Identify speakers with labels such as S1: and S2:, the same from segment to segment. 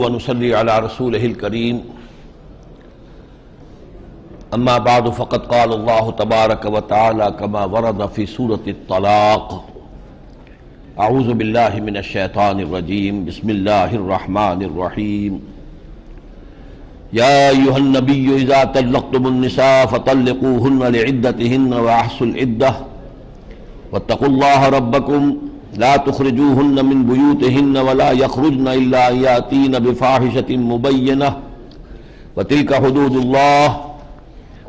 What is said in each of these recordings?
S1: ونصلي على رسوله الكريم اما بعد فقد قال الله تبارك وتعالى كما ورد في سورة الطلاق اعوذ بالله من الشيطان الرجيم بسم الله الرحمن الرحيم يا ايها النبي اذا طلقتم النساء فطلقوهن لعدتهن واحصوا العدة واتقوا الله ربكم لا تخرجوهن من بيوتهن ولا يخرجن إلا أن يأتين بفاحشة مبينة وتلك حدود الله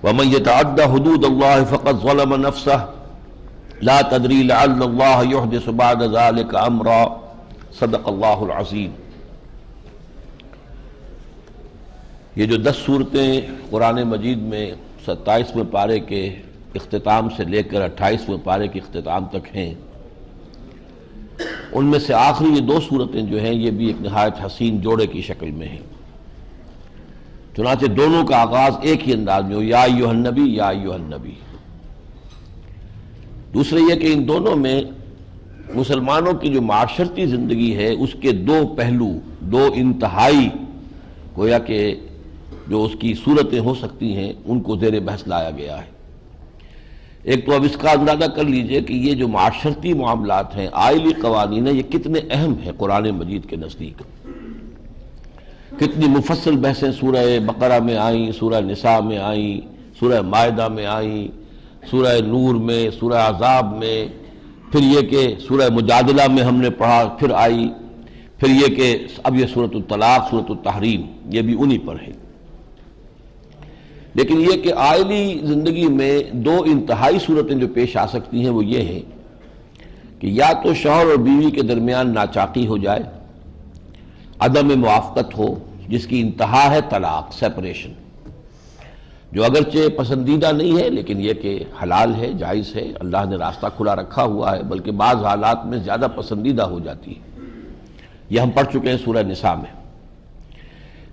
S1: ومن يتعد حدود الله فقد ظلم نفسه لا تدري لعل الله يحدث بعد ذلك أمرا صدق اللہ العظیم۔ یہ جو 10 صورتیں قرآن مجید میں 27ویں پارے کے اختتام سے لے کر 28ویں پارے کے اختتام تک ہیں، ان میں سے آخری یہ 2 صورتیں جو ہیں یہ بھی ایک نہایت حسین جوڑے کی شکل میں ہیں۔ چنانچہ دونوں کا آغاز ایک ہی انداز میں ہو، یا ایھا النبی یا ایھا النبی۔ دوسرے یہ کہ ان دونوں میں مسلمانوں کی جو معاشرتی زندگی ہے اس کے 2 پہلو، 2 انتہائی گویا کہ جو اس کی صورتیں ہو سکتی ہیں ان کو زیر بحث لایا گیا ہے۔ ایک تو اب اس کا اندازہ کر لیجئے کہ یہ جو معاشرتی معاملات ہیں، آئلی قوانین ہیں، یہ کتنے اہم ہیں قرآن مجید کے نزدیک۔ کتنی مفصل بحثیں سورہ بقرہ میں آئیں، سورہ نساء میں آئیں، سورہ مائدہ میں آئیں، سورہ نور میں، سورہ احزاب میں، پھر یہ کہ سورہ مجادلہ میں ہم نے پڑھا، پھر آئی، پھر یہ کہ اب یہ سورۃ الطلاق، سورۃ التحریم، یہ بھی انہی پر ہے۔ لیکن یہ کہ آئلی زندگی میں 2 انتہائی صورتیں جو پیش آ سکتی ہیں وہ یہ ہیں کہ یا تو شوہر اور بیوی کے درمیان ناچاقی ہو جائے، عدم موافقت ہو، جس کی انتہا ہے طلاق، سیپریشن، جو اگرچہ پسندیدہ نہیں ہے لیکن یہ کہ حلال ہے، جائز ہے، اللہ نے راستہ کھلا رکھا ہوا ہے، بلکہ بعض حالات میں زیادہ پسندیدہ ہو جاتی ہے۔ یہ ہم پڑھ چکے ہیں سورہ نساء میں۔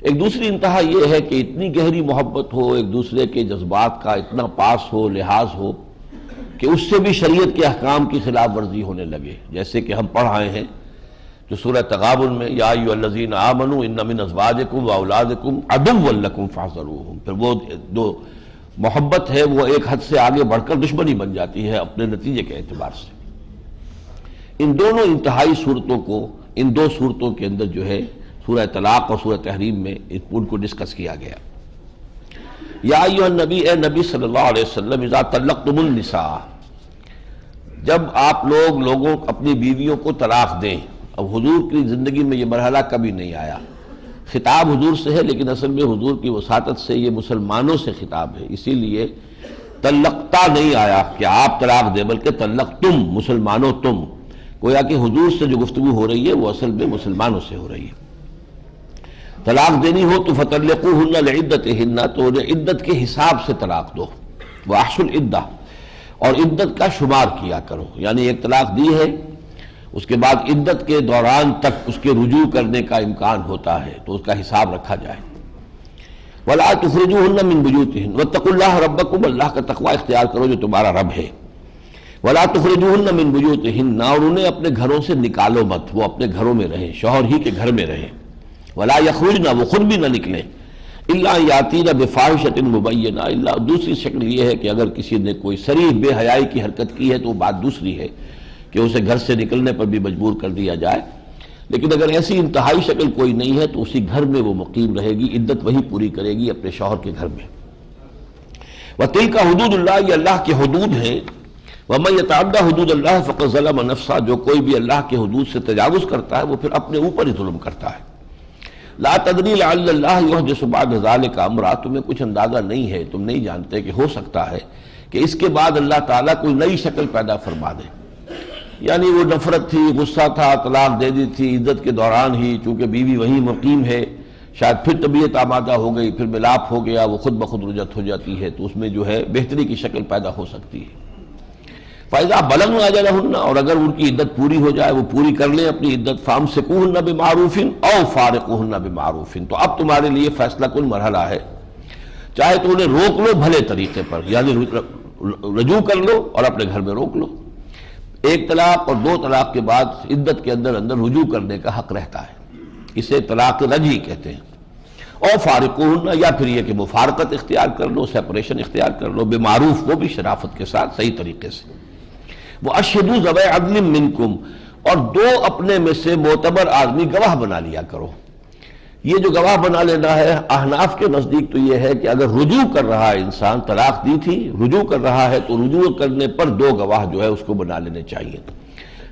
S1: ایک دوسری انتہا یہ ہے کہ اتنی گہری محبت ہو، ایک دوسرے کے جذبات کا اتنا پاس ہو، لحاظ ہو کہ اس سے بھی شریعت کے احکام کی خلاف ورزی ہونے لگے، جیسے کہ ہم پڑھ آئے ہیں جو سورہ تغابن میں یا ایھا الذین آمنوا ان من ازواجکم واولادکم عدوا لکم فاحذروہم، پھر وہ جو محبت ہے وہ ایک حد سے آگے بڑھ کر دشمنی بن جاتی ہے اپنے نتیجے کے اعتبار سے۔ ان دونوں انتہائی صورتوں کو ان 2 صورتوں کے اندر جو ہے سورہ طلاق اور سورہ تحریم میں ان کو ڈسکس کیا گیا۔ یا ایھا النبی، اے نبی صلی اللہ علیہ وسلم، اذا طلقتم النساء، جب آپ لوگوں اپنی بیویوں کو طلاق دیں۔ اب حضور کی زندگی میں یہ مرحلہ کبھی نہیں آیا، خطاب حضور سے ہے لیکن اصل میں حضور کی وساطت سے یہ مسلمانوں سے خطاب ہے، اسی لیے طلقتا نہیں آیا کہ آپ طلاق دیں، بلکہ طلقتم، مسلمانوں تم، گویا کہ حضور سے جو گفتگو ہو رہی ہے وہ اصل میں مسلمانوں سے ہو رہی ہے۔ طلاق دینی ہو تو فطلقوہن لعدتہن، تو انہیں عدت کے حساب سے طلاق دو، واحصوا العدہ، اور عدت کا شمار کیا کرو، یعنی ایک طلاق دی ہے اس کے بعد عدت کے دوران تک اس کے رجوع کرنے کا امکان ہوتا ہے تو اس کا حساب رکھا جائے۔ ولا تخرجوہن من بیوتہن واتقوا اللہ ربکم، اللہ کا تقوی اختیار کرو جو تمہارا رب ہے۔ ولا تخرجوہن من بیوتہن، اور انہیں اپنے گھروں سے نکالو مت، وہ اپنے گھروں میں رہیں، شوہر ہی کے گھر میں رہیں۔ ولا یخرجن، وہ خود بھی نہ نکلیں، الا یاتین بفاحشۃ مبینہ، الا دوسری شکل یہ ہے کہ اگر کسی نے کوئی صریح بے حیائی کی حرکت کی ہے تو وہ بات دوسری ہے کہ اسے گھر سے نکلنے پر بھی مجبور کر دیا جائے، لیکن اگر ایسی انتہائی شکل کوئی نہیں ہے تو اسی گھر میں وہ مقیم رہے گی، عدت وہی پوری کرے گی اپنے شوہر کے گھر میں۔ وَتِلْكَ حُدُودُ اللَّهِ، یہ اللہ کے حدود ہیں۔ وَمَن يَتَعَدَّ حُدُودَ اللَّهِ فَقَدْ ظَلَمَ نَفْسَهُ، جو کوئی بھی اللہ کے حدود سے تجاوز کرتا ہے وہ پھر اپنے اوپر ہی ظلم کرتا ہے۔ لا تدری لعل اللہ یحدث بعد ذلک امرا، تمہیں کچھ اندازہ نہیں ہے، تم نہیں جانتے کہ ہو سکتا ہے کہ اس کے بعد اللہ تعالیٰ کوئی نئی شکل پیدا فرما دے، یعنی وہ نفرت تھی، غصہ تھا، طلاق دے دی تھی عدت کے دوران ہی، چونکہ بیوی وہیں مقیم ہے، شاید پھر طبیعت آمادہ ہو گئی، پھر ملاپ ہو گیا، وہ خود بخود رجعت ہو جاتی ہے، تو اس میں جو ہے بہتری کی شکل پیدا ہو سکتی ہے۔ فَإِذَا بَلَغْنَ أَجَلَهُنَّ، اور اگر ان کی عدت پوری ہو جائے، وہ پوری کر لیں اپنی عدت، فَأَمْسِكُوهُنَّ بِمَعْرُوفٍ أَوْ فَارِقُوهُنَّ بِمَعْرُوفٍ، تو اب تمہارے لیے فیصلہ کن مرحلہ ہے، چاہے تو انہیں روک لو بھلے طریقے پر، یعنی رجوع کر لو اور اپنے گھر میں روک لو۔ ایک طلاق اور 2 طلاق کے بعد عدت کے اندر رجوع کرنے کا حق رہتا ہے، اسے طلاق رجعی کہتے ہیں. اور فارقوہن، یا پھر یہ کہ مفارقت اختیار کر لو، سیپریشن اختیار کر لو، بالمعروف، وہ بھی شرافت کے ساتھ، صحیح طریقے سے. وَأَشْهِدُوا ذَوَيْ عَدْلٍ مِّنْكُمْ، اور دو اپنے میں سے معتبر آدمی گواہ بنا لیا کرو. یہ جو گواہ بنا لینا ہے، احناف کے نزدیک تو یہ ہے کہ اگر رجوع کر رہا ہے انسان، طلاق دی تھی، رجوع کر رہا ہے، تو رجوع کرنے پر دو گواہ جو ہے اس کو بنا لینے چاہیے.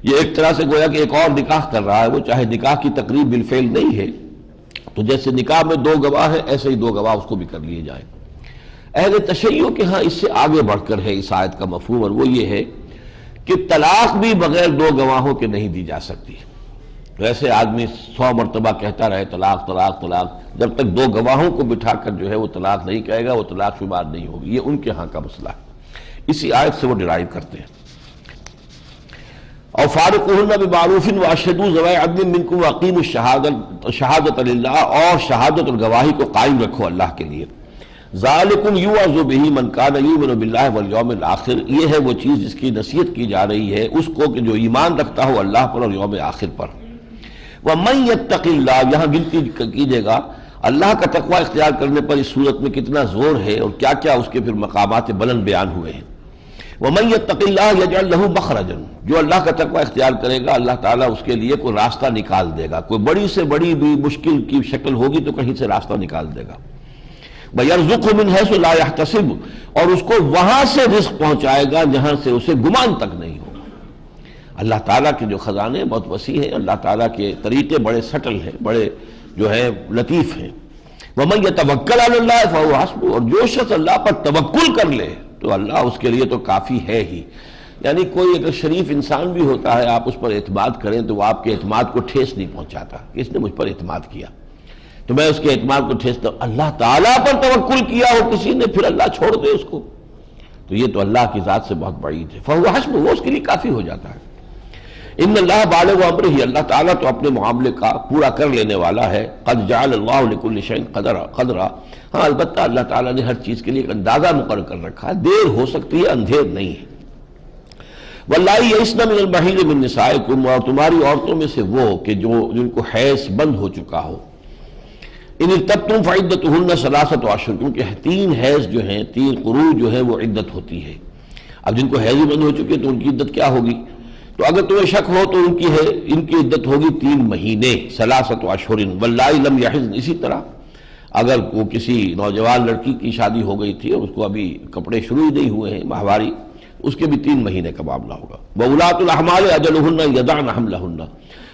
S1: یہ ایک طرح سے گویا کہ ایک اور نکاح کر رہا ہے وہ، چاہے نکاح کی تقریب بالفعل نہیں ہے، تو جیسے نکاح میں دو گواہ ہیں ایسے ہی دو گواہ اس کو بھی کر لیے جائیں. اہل تشیع کے ہاں اس سے آگے بڑھ کر ہے اس آیت کا مفہوم، اور وہ یہ ہے کہ طلاق بھی بغیر دو گواہوں کے نہیں دی جا سکتی. ویسے آدمی 100 مرتبہ کہتا رہے طلاق طلاق طلاق، جب تک دو گواہوں کو بٹھا کر جو ہے وہ طلاق نہیں کہے گا وہ طلاق شمار نہیں ہوگی. یہ ان کے ہاں کا مسئلہ ہے، اسی آیت سے وہ ڈرائیو کرتے ہیں. اور فارقوہن بمعروف واشہدوا ذوی عدل منکم واقیموا الشہادۃ للہ، اور شہادت اور گواہی کو قائم رکھو اللہ کے لیے. ذالکم یوعظ بہ من کان یؤمن باللہ والیوم الآخر، یہ ہے وہ چیز جس کی نصیحت کی جا رہی ہے اس کو کہ جو ایمان رکھتا ہو اللہ پر اور یوم آخر پر. وَمَن يَتَّقِ اللَّهَ، یہاں گنتی کیجیے گا اللہ کا تقوی اختیار کرنے پر اس صورت میں کتنا زور ہے اور کیا کیا اس کے پھر مقامات بلند بیان ہوئے ہیں. وَمَن يَتَّقِ اللَّهَ يَجْعَل لَهُ مَخْرَجًا، جو اللہ کا تقوی اختیار کرے گا اللہ تعالیٰ اس کے لیے کوئی راستہ نکال دے گا. کوئی بڑی سے بڑی بھی مشکل کی شکل ہوگی تو کہیں سے راستہ نکال دے گا. وَيَرْزُقْهُ مِنْ حَيْثُ لَا يَحْتَسِبُ، اور اس کو وہاں سے رزق پہنچائے گا جہاں سے اسے گمان تک نہیں ہوگا. اللہ تعالیٰ کے جو خزانے بہت وسیع ہیں، اللہ تعالیٰ کے طریقے بڑے سٹل ہیں، بڑے جو ہے لطیف ہیں. وَمَن يَتَوَكَّلْ عَلَى اللَّهِ فَهُوَ حَسْبُهُ، اور جو شخص اللہ پر توکل کر لے تو اللہ اس کے لیے تو کافی ہے ہی. یعنی کوئی اگر شریف انسان بھی ہوتا ہے آپ اس پر اعتماد کریں تو وہ آپ کے اعتماد کو ٹھیس نہیں پہنچاتا. اس نے مجھ پر اعتماد کیا تو میں اس کے اعتماد کو ٹھیس دوں. اللہ تعالیٰ پر توکل کیا ہو کسی نے پھر اللہ چھوڑ دے اس کو، تو یہ تو اللہ کی ذات سے بہت بعید ہے. فَهُوَ حَسْبُهُ، وہ اس کے لیے کافی ہو جاتا ہے. ان اللہ بالغ امرہ، اللہ تعالیٰ تو اپنے معاملے کا پورا کر لینے والا ہے. قد جعل اللہ لکل شیء قدرا، ہاں البتہ اللہ تعالیٰ نے ہر چیز کے لیے ایک اندازہ مقرر کر رکھا ہے. دیر ہو سکتی ہے، اندھیر نہیں ہے. واللائی یئسن من المحیض من نسائکم، اور تمہاری عورتوں میں سے وہ کہ جن کو حیض بند ہو چکا ہو. ان ارتبتم فعدتہن ثلاثۃ اشہر، کیونکہ 3 حیض جو ہیں، 3 قروء جو ہیں وہ عدت ہوتی ہے. اب جن کو حیض بند ہو چکی ہے تو ان کی عدت کیا ہوگی؟ تو اگر تمہیں شک ہو تو ان کی عدت ہوگی 3 مہینے، ثلاثۃ اشہر. واللائی لم یحضن، اسی طرح اگر وہ کسی نوجوان لڑکی کی شادی ہو گئی تھی اور اس کو ابھی کپڑے شروع ہی نہیں ہوئے ہیں ماہواری، اس کے بھی 3 مہینے کا معاملہ ہوگا. وَأُولَاتُ الْأَحْمَالِ أَجَلُهُنَّ يَضَعْنَ حَمْلَهُنَّ،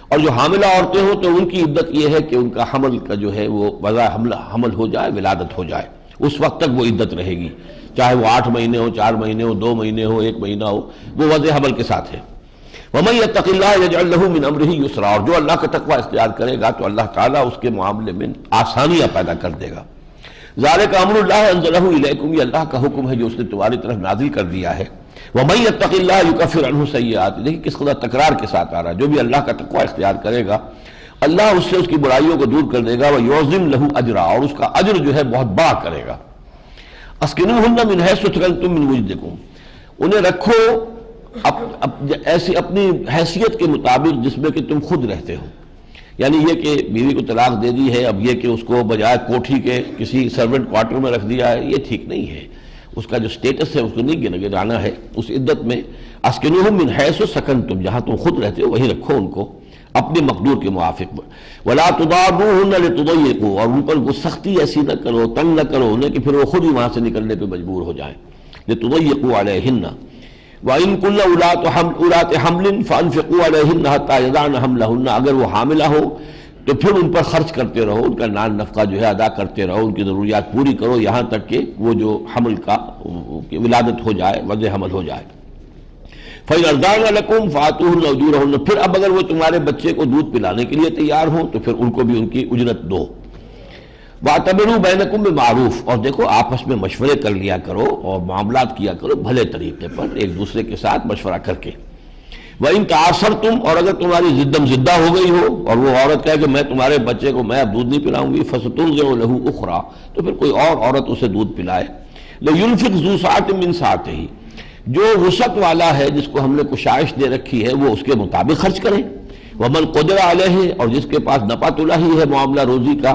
S1: اور جو حاملہ عورتیں ہوں تو ان کی عدت یہ ہے کہ ان کا حمل کا جو ہے وہ وضع حمل ہو جائے، ولادت ہو جائے، اس وقت تک وہ عدت رہے گی. چاہے وہ 8 مہینے ہو، 4 مہینے ہو، 2 مہینے ہو، 1 مہینہ ہو، وہ وضع حمل کے ساتھ ہے. وَمَن يَتَّقِ اللَّهَ يَجْعَل لَّهُ مِنْ أَمْرِهِ يُسْرًا، اور جو اللہ کا تقوی اختیار کرے گا تو اللہ تعالیٰ اس کے معاملے میں آسانیاں پیدا کر دے گا. ذَلِكَ أَمْرُ اللَّهِ أَنزَلَهُ إِلَيْكُمْ، یہ اللہ کا حکم ہے جو اس نے تمہاری طرف نازل کر دیا ہے. وَمَن يَتَّقِ اللَّهَ يُكَفِّرْ عَنْهُ سَيِّئَاتِهِ، دیکھیں کس قدر تکرار کے ساتھ آ رہا ہے. جو بھی اللہ کا تقوی اختیار کرے گا اللہ اس سے اس کی برائیوں کو دور کر دے گا. وَيُعْظِمْ لَهُ أَجْرًا، اور اس کا اجر جو ہے بہت بڑا کرے گا. أَسْكِنُوهُنَّ مِنْ حَيْثُ سَكَنْتُم مِّن وُجْدِكُمْ، انہیں رکھو ایسی اپنی حیثیت کے مطابق جس میں کہ تم خود رہتے ہو. یعنی یہ کہ بیوی کو طلاق دے دی ہے، اب یہ کہ اس کو بجائے کوٹھی کے کسی سرونٹ کوارٹر میں رکھ دیا ہے، یہ ٹھیک نہیں ہے. اس کا جو سٹیٹس ہے اس کو نہیں گرانا ہے. اس عدت میں اسکنوہم من حیث سکنتم، جہاں تم خود رہتے ہو وہیں رکھو ان کو اپنے مقدور کے موافق. ولا تضاروہن لتضیقوا، اور ان پر وہ سختی ایسی نہ کرو، تنگ نہ کرو انہیں کہ پھر وہ خود ہی وہاں سے نکلنے پہ مجبور ہو جائیں. لتضیقوا علیہن وَإِن كُلَّ أُولَاتِ حَمْلٍ فَأَنفِقُوا عَلَيْهِنَّ حَتَّى يَضَعْنَ حَمْلَهُنَّ، اگر وہ حاملہ ہو تو پھر ان پر خرچ کرتے رہو، ان کا نان نفقہ جو ہے ادا کرتے رہو، ان کی ضروریات پوری کرو یہاں تک کہ وہ جو حمل کا ولادت ہو جائے، وضع حمل ہو جائے. فَإِنْ أَرْضَعْنَ لَكُمْ فَآتُوهُنَّ أُجُورَهُنَّ، پھر اب اگر وہ تمہارے بچے کو دودھ پلانے کے لیے تیار ہوں تو پھر ان کو بھی ان کی اجرت دو. وَاعْتَبِرُوا بَيْنَكُمْ بِمَعْرُوفٍ، اور دیکھو آپس میں مشورے کر لیا کرو اور معاملات کیا کرو بھلے طریقے پر، ایک دوسرے کے ساتھ مشورہ کر کے. وَإِن تَعَاثَرْتُمْ، اور اگر تمہاری زدم زدہ ہو گئی ہو اور وہ عورت کہے کہ میں تمہارے بچے کو میں اب دودھ نہیں پلاؤں گی، فَسَتُرْضِعُ لَهُ أُخْرَىٰ، تو پھر کوئی اور عورت اسے دودھ پلائے. لَيُنْفِقْ ذُو سَعَةٍ مِّن سَعَتِهِ، جو وسعت والا ہے جس کو ہم نے کشائش دے رکھی ہے وہ اس کے مطابق خرچ کریں. ومن قدر علیہ، اور جس کے پاس نپا تلا ہی ہے معاملہ روزی کا،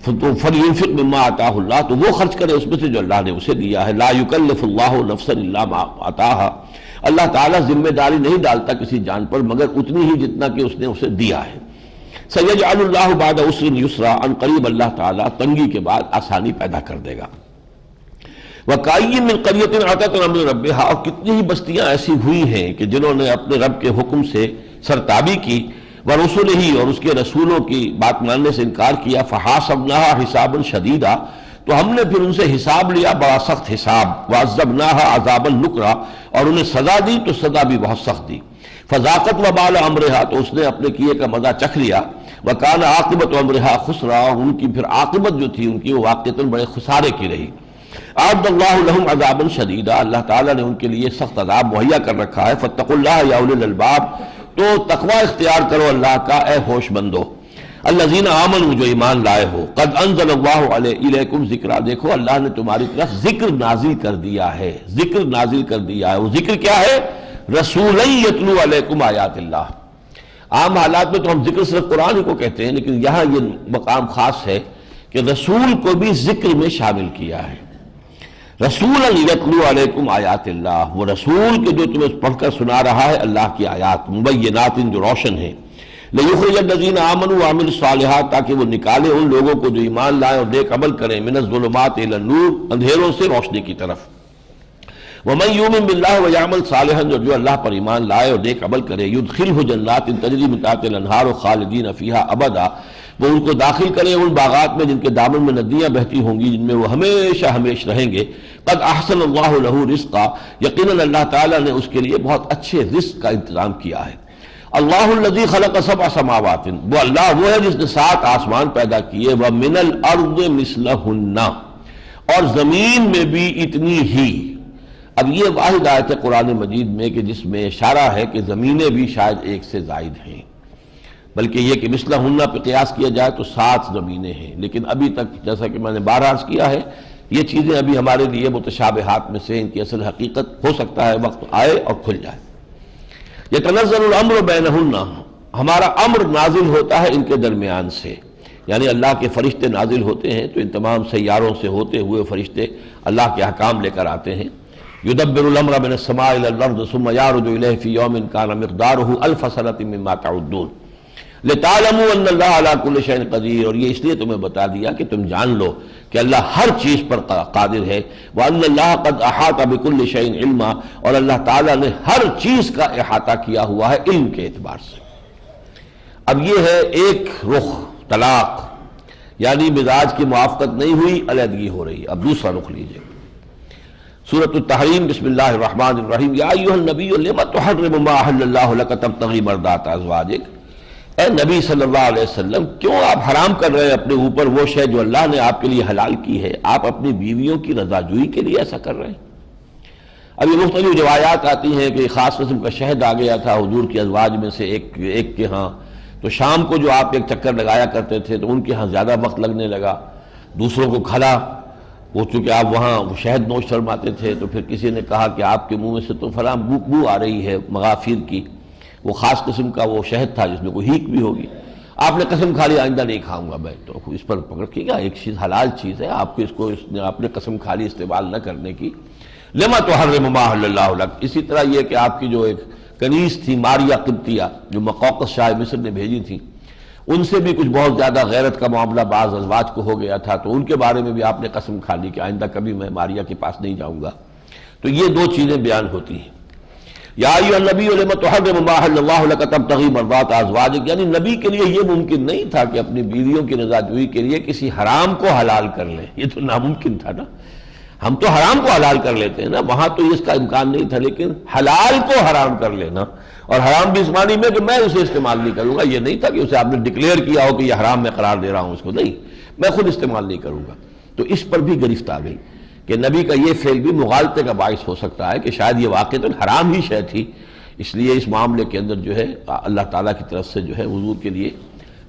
S1: تو فلینفق مما آتاہ اللہ، تو وہ خرچ کرے اس میں سے جو اللہ نے اسے دیا ہے۔ لا یکلف اللہ نفسا الا ما آتاہا، اللہ تعالیٰ ذمہ داری نہیں ڈالتا کسی جان پر مگر اتنی ہی جتنا کہ اس نے اسے دیا ہے۔ سیجعل اللہ بعد عسر یسرا، ان قریب اللہ تعالیٰ تنگی کے بعد آسانی پیدا کر دے گا۔ وَكَأَيٍّ مِّن قَرْيَةٍ عَتَتْ عَنْ أَمْرِ رَبِّهَا، اور کتنی ہی بستیاں ایسی ہوئی ہیں کہ جنہوں نے اپنے رب کے حکم سے سرتابی کی، وَرُسُلِهِ، اور اس کے رسولوں کی بات ماننے سے انکار کیا، فَحَاسَبْنَاهَا حِسَابًا شَدِيدًا، تو ہم نے پھر ان سے حساب لیا بڑا سخت حساب، وَعَذَّبْنَاهَا عَذَابًا نُكْرًا، اور انہیں سزا دی تو سزا بھی بہت سخت دی، فَذَاقَتْ وَبَالَ أَمْرِهَا، تو اس نے اپنے کیے کا مزہ چکھ لیا، وَكَانَ عَاقِبَةُ أَمْرِهَا خُسْرًا، اور ان کی پھر عاقبت جو تھی ان کی وہ واقعتاً بڑے خسارے کی رہی۔ اعد اللہ لہم عذابا شدیدا، اللہ تعالیٰ نے ان کے لیے سخت عذاب مہیا کر رکھا ہے۔ فاتقوا اللہ یا اولی الالباب، تو تقوی اختیار کرو اللہ کا اے ہوش مندو۔ الذین آمنوا، جو ایمان لائے ہو، قد انزل اللہ الیکم ذکرا، دیکھو اللہ نے تمہاری طرف ذکر نازل کر دیا ہے، ذکر نازل کر دیا ہے۔ وہ ذکر کیا ہے؟ رسولا یتلو علیکم آیات اللہ۔ عام حالات میں تو ہم ذکر صرف قرآن ہی کو کہتے ہیں، لیکن یہاں یہ مقام خاص ہے کہ رسول کو بھی ذکر میں شامل کیا ہے۔ رسولا یتلو علیکم آیات اللہ، وہ رسول کے جو تمہیں پڑھ کر سنا رہا ہے اللہ کی آیات مبینات، جو روشن ہیں۔ لیخرج الذین آمنوا وعملوا الصالحات، تاکہ وہ نکالے ان لوگوں کو جو ایمان لائے اور نیک عمل کریں، من الظلمات الی النور، اندھیروں سے روشنی کی طرف۔ ومن یؤمن باللہ ویعمل صالحا، جو اللہ پر ایمان لائے اور نیک عمل کرے، یدخلہ جنات تجری من تحتہا الانہار خالدین فیہا ابدا، وہ ان کو داخل کرے ان باغات میں جن کے دامن میں ندیاں بہتی ہوں گی، جن میں وہ ہمیشہ ہمیش رہیں گے۔ قد احسن اللہ لہ رزقا، یقیناً اللہ تعالیٰ نے اس کے لیے بہت اچھے رزق کا انتظام کیا ہے۔ اللہ الذی خلق سبع سماوات، وہ اللہ وہ ہے جس نے 7 آسمان پیدا کیے، ومن الارض مثلہن، اور زمین میں بھی اتنی ہی۔ اب یہ واحد آیت ہے قرآن مجید میں کہ جس میں اشارہ ہے کہ زمینیں بھی شاید ایک سے زائد ہیں، بلکہ یہ کہ مثلہن پہ قیاس کیا جائے تو 7 زمینیں ہیں، لیکن ابھی تک جیسا کہ میں نے بارہا عرض کیا ہے یہ چیزیں ابھی ہمارے لیے متشابہات میں سے، ان کی اصل حقیقت ہو سکتا ہے وقت آئے اور کھل جائے۔ یتنزل الامر بینہن، ہمارا امر نازل ہوتا ہے ان کے درمیان سے، یعنی اللہ کے فرشتے نازل ہوتے ہیں تو ان تمام سیاروں سے ہوتے ہوئے فرشتے اللہ کے احکام لے کر آتے ہیں۔ یدبر الامر من السماء الى الارض ثم یعرج الیہ فی یوم کان مقدارہ الف سنۃ مما تعدون لتعلموا ان اللہ علی کل شیء قدیر، اور یہ اس لیے تمہیں بتا دیا کہ تم جان لو کہ اللہ ہر چیز پر قادر ہے۔ وان اللہ قد احاط بکل شیء علما، اور اللہ تعالیٰ نے ہر چیز کا احاطہ کیا ہوا ہے علم کے اعتبار سے۔ اب یہ ہے ایک رخ طلاق، یعنی مزاج کی موافقت نہیں ہوئی، علیحدگی ہو رہی۔ اب دوسرا رخ لیجئے، سورۃ التحریم، بسم اللہ الرحمن الرحیم۔ یا ایھا النبی لم تحرم ما احل اللہ لک تبتغی مرضات ازواجک، اے نبی صلی اللہ علیہ وسلم کیوں آپ حرام کر رہے ہیں اپنے اوپر وہ شے جو اللہ نے آپ کے لیے حلال کی ہے؟ آپ اپنی بیویوں کی رضا جوئی کے لیے ایسا کر رہے ہیں۔ اب یہ مختلف روایات آتی ہیں کہ خاص قسم کا شہد آ گیا تھا حضور کے ازواج میں سے ایک کے ہاں، تو شام کو جو آپ ایک چکر لگایا کرتے تھے تو ان کے ہاں زیادہ وقت لگنے لگا، دوسروں کو کھلا، وہ چونکہ آپ وہاں شہد نوش فرماتے تھے تو پھر کسی نے کہا کہ آپ کے منہ میں سے تو فلاں بو آ رہی ہے مغافیر کی، وہ خاص قسم کا وہ شہد تھا جس میں کوئی ہیک بھی ہوگی۔ آپ نے قسم کھا لی آئندہ نہیں کھاؤں گا میں، تو اس پر پکڑ کیے گا، ایک چیز حلال چیز ہے، آپ کو آپ نے قسم کھا لی استعمال نہ کرنے کی۔ لما تحرم ما احل اللہ لک، اسی طرح یہ کہ آپ کی جو ایک کنیز تھی ماریہ قبطیہ جو مقوقس شاہ مصر نے بھیجی تھی، ان سے بھی کچھ بہت زیادہ غیرت کا معاملہ بعض ازواج کو ہو گیا تھا، تو ان کے بارے میں بھی آپ نے قسم کھا لی کہ آئندہ کبھی میں ماریہ کے پاس نہیں جاؤں گا۔ تو یہ 2 چیزیں بیان ہوتی ہیں۔ یا ایھا النبی لم تحرم ما احل اللہ لک تبتغی مرضات ازواجک، یعنی نبی کے لیے یہ ممکن نہیں تھا کہ اپنی بیویوں کی رضا جوئی کے لیے کسی حرام کو حلال کر لیں، یہ تو ناممکن تھا نا۔ ہم تو حرام کو حلال کر لیتے ہیں نا، وہاں تو اس کا امکان نہیں تھا، لیکن حلال کو حرام کر لینا، اور حرام بھی اس معنی میں کہ میں اسے استعمال نہیں کروں گا، یہ نہیں تھا کہ اسے آپ نے ڈکلیئر کیا ہو کہ یہ حرام میں قرار دے رہا ہوں اس کو، نہیں، میں خود استعمال نہیں کروں گا۔ تو اس پر بھی گرفت آ گئی کہ نبی کا یہ فعل بھی مغالطے کا باعث ہو سکتا ہے کہ شاید یہ واقعتاً حرام ہی شے تھی، اس لیے اس معاملے کے اندر جو ہے اللہ تعالیٰ کی طرف سے جو ہے حضور کے لیے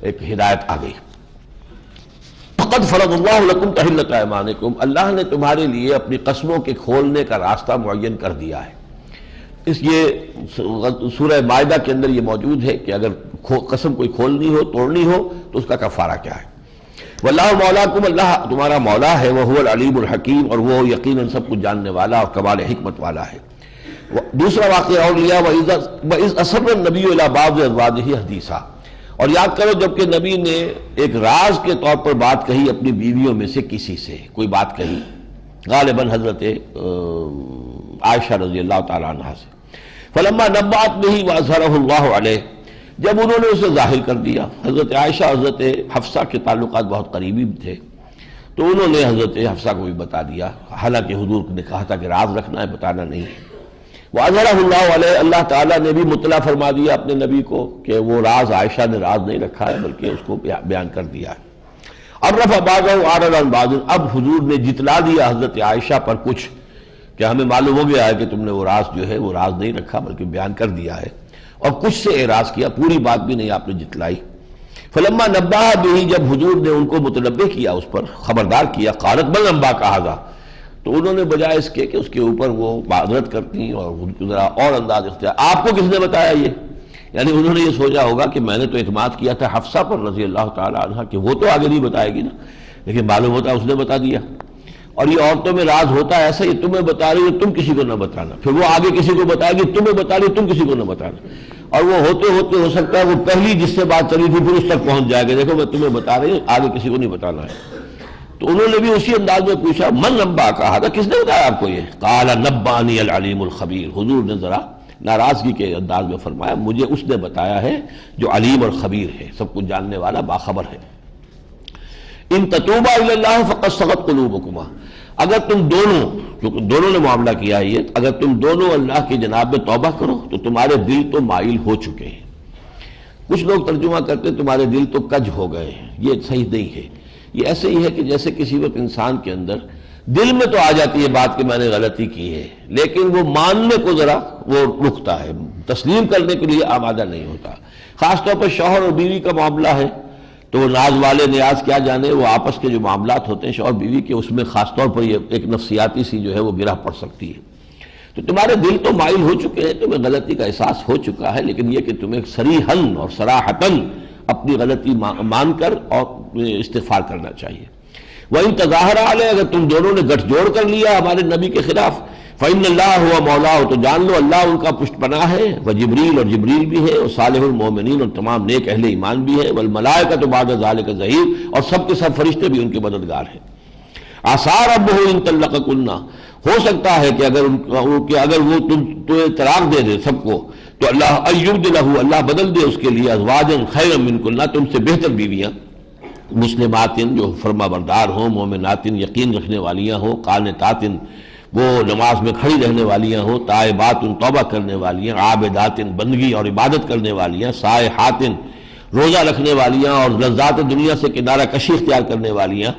S1: ایک ہدایت آ گئی۔ قد فرض اللہ لکم تحلۃ ایمانکم، اللہ نے تمہارے لیے اپنی قسموں کے کھولنے کا راستہ معین کر دیا ہے۔ اس یہ سورہ مائدہ کے اندر یہ موجود ہے کہ اگر قسم کوئی کھولنی ہو توڑنی ہو تو اس کا کفارہ کیا ہے۔ واللہ مولاکم، اللہ تمہارا مولا ہے، وہو العلیم الحکیم، اور وہ یقیناً سب کچھ جاننے والا اور کمال حکمت والا ہے۔ دوسرا واقعہ اور لیا، وَإِذْ أَسَرَّ النَّبِيُّ إِلَىٰ بَعْضِ أَزْوَاجِهِ حَدِيثًا، اور یاد کرو جب کہ نبی نے ایک راز کے طور پر بات کہی اپنی بیویوں میں سے کسی سے کوئی بات کہی، غالباً حضرت عائشہ رضی اللہ تعالیٰ عنہ سے، فلما نبأت به وأظهره اللہ علیہ، جب انہوں نے اسے ظاہر کر دیا، حضرت عائشہ حضرت حفصہ کے تعلقات بہت قریبی تھے، تو انہوں نے حضرت حفصہ کو بھی بتا دیا، حالانکہ حضور نے کہا تھا کہ راز رکھنا ہے، بتانا نہیں ہے۔ وأظهره اللہ علیہ، اللہ تعالیٰ نے بھی مطلع فرما دیا اپنے نبی کو کہ وہ راز عائشہ نے راز نہیں رکھا ہے بلکہ اس کو بیان کر دیا ہے۔ عرف بعضہ وأعرض عن بعض، اب حضور نے جتلا دیا حضرت عائشہ پر کچھ کہ ہمیں معلوم ہو گیا ہے کہ تم نے وہ راز جو ہے وہ راز نہیں رکھا بلکہ بیان کر دیا ہے، اور کچھ سے اعراض کیا، پوری بات بھی نہیں آپ نے جتلائی۔ فلما نبأ به، جب حضور نے ان کو متنبہ کیا، اس پر خبردار کیا، قالت بل انبأک ھذا، تو انہوں نے بجائے اس کے کہ اس کے اوپر وہ معذرت کرتی اور ان کو ذرا اور انداز اختیار، آپ کو کس نے بتایا یہ؟ یعنی انہوں نے یہ سوچا ہوگا کہ میں نے تو اعتماد کیا تھا حفصہ پر رضی اللہ تعالیٰ عنہ کہ وہ تو آگے نہیں بتائے گی نا، لیکن معلوم ہوتا ہے اس نے بتا دیا۔ اور یہ عورتوں میں راز ہوتا ہے ایسا، یہ تمہیں بتا رہی ہے تم کسی کو نہ بتانا، پھر وہ آگے کسی کو بتائے گی تمہیں بتا رہی ہے تم کسی کو نہ بتانا، اور وہ ہوتے ہوتے ہو سکتا ہے وہ پہلی جس سے بات چلی تھی پھر اس تک پہنچ جائے گا، دیکھو میں تمہیں بتا رہی ہوں آگے کسی کو نہیں بتانا ہے۔ تو انہوں نے بھی اسی انداز میں پوچھا من انبأک ھذا، کس نے بتایا آپ کو یہ؟ قال نبأنی العلیم الخبیر، حضور نے ذرا ناراضگی کے انداز میں فرمایا مجھے اس نے بتایا ہے جو علیم اور خبیر ہے، سب کچھ جاننے والا باخبر ہے۔ ان تتوبا الی اللہ فقد صغت قلوبکما، اگر تم دونوں، کیونکہ دونوں نے معاملہ کیا ہے یہ، اگر تم دونوں اللہ کی جناب میں توبہ کرو تو تمہارے دل تو مائل ہو چکے ہیں۔ کچھ لوگ ترجمہ کرتے تمہارے دل تو کج ہو گئے ہیں، یہ صحیح نہیں ہے۔ یہ ایسے ہی ہے کہ جیسے کسی وقت انسان کے اندر دل میں تو آ جاتی ہے بات کہ میں نے غلطی کی ہے، لیکن وہ ماننے کو ذرا وہ رکتا ہے، تسلیم کرنے کے لیے آمادہ نہیں ہوتا۔ خاص طور پر شوہر اور بیوی کا معاملہ ہے تو وہ ناز والے نیاز کیا جانے، وہ آپس کے جو معاملات ہوتے ہیں شوہر بیوی کے، اس میں خاص طور پر یہ ایک نفسیاتی سی جو ہے وہ گرہ پڑ سکتی ہے۔ تو تمہارے دل تو مائل ہو چکے ہیں، تمہیں غلطی کا احساس ہو چکا ہے، لیکن یہ کہ تمہیں صریحاً اور صراحتاً اپنی غلطی مان کر اور استغفار کرنا چاہیے۔ وَإِن تَظَاهَرَ عَلَيْهِ، اگر تم دونوں نے گٹھ جوڑ کر لیا ہمارے نبی کے خلاف، فَإِنَّ اللَّهَ هُوَ مَوْلَاهُ، تو جان لو اللہ ان کا پشت پناہ ہے، وَجِبْرِيلُ، اور جبریل بھی ہے، اور صالح المومنین، اور تمام نیک اہل ایمان بھی ہے، وَالْمَلَائِكَةُ بَعْدَ ذَلِكَ ظَهِيرٌ، اور سب کے سب فرشتے بھی ان کے مددگار ہیں۔ عَسَىٰ رَبُّهُ إِن طَلَّقَكُنَّ، ہو سکتا ہے کہ اگر وہ تمہیں طلاق دے دے سب کو تو اللہ ایبدلہ، اللہ بدل دے اس کے لیے ازواجا خیرا منکن، تم سے بہتر بیویاں، مسلمات جو فرما بردار ہوں، مومنات یقین رکھنے والیاں ہوں، قانتات وہ نماز میں کھڑی رہنے والیاں ہوں، تائبات توبہ کرنے والیاں، عابدات بندگی اور عبادت کرنے والیاں، سائحات روزہ رکھنے والیاں اور لذات دنیا سے کنارہ کشی اختیار کرنے والیاں،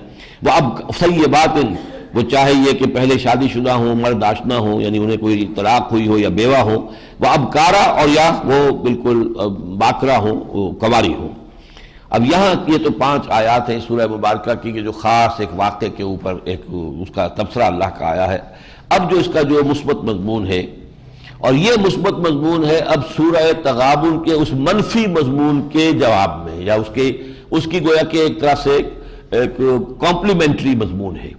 S1: وہ اب سیبات، وہ چاہے یہ کہ پہلے شادی شدہ ہوں، مرد آشنا ہوں، یعنی انہیں کوئی طلاق ہوئی ہو یا بیوہ ہو، وہ ابکارا، اور یا وہ بالکل باکرہ ہوں، کنواری ہوں۔ اب یہاں یہ تو 5 آیات ہیں سورہ مبارکہ کی کہ جو خاص ایک واقعے کے اوپر ایک اس کا تبصرہ اللہ کا آیا ہے۔ اب جو اس کا جو مثبت مضمون ہے، اور یہ مثبت مضمون ہے اب سورہ تغابن کے اس منفی مضمون کے جواب میں، یا اس کی گویا کہ ایک طرح سے ایک کمپلیمنٹری مضمون ہے۔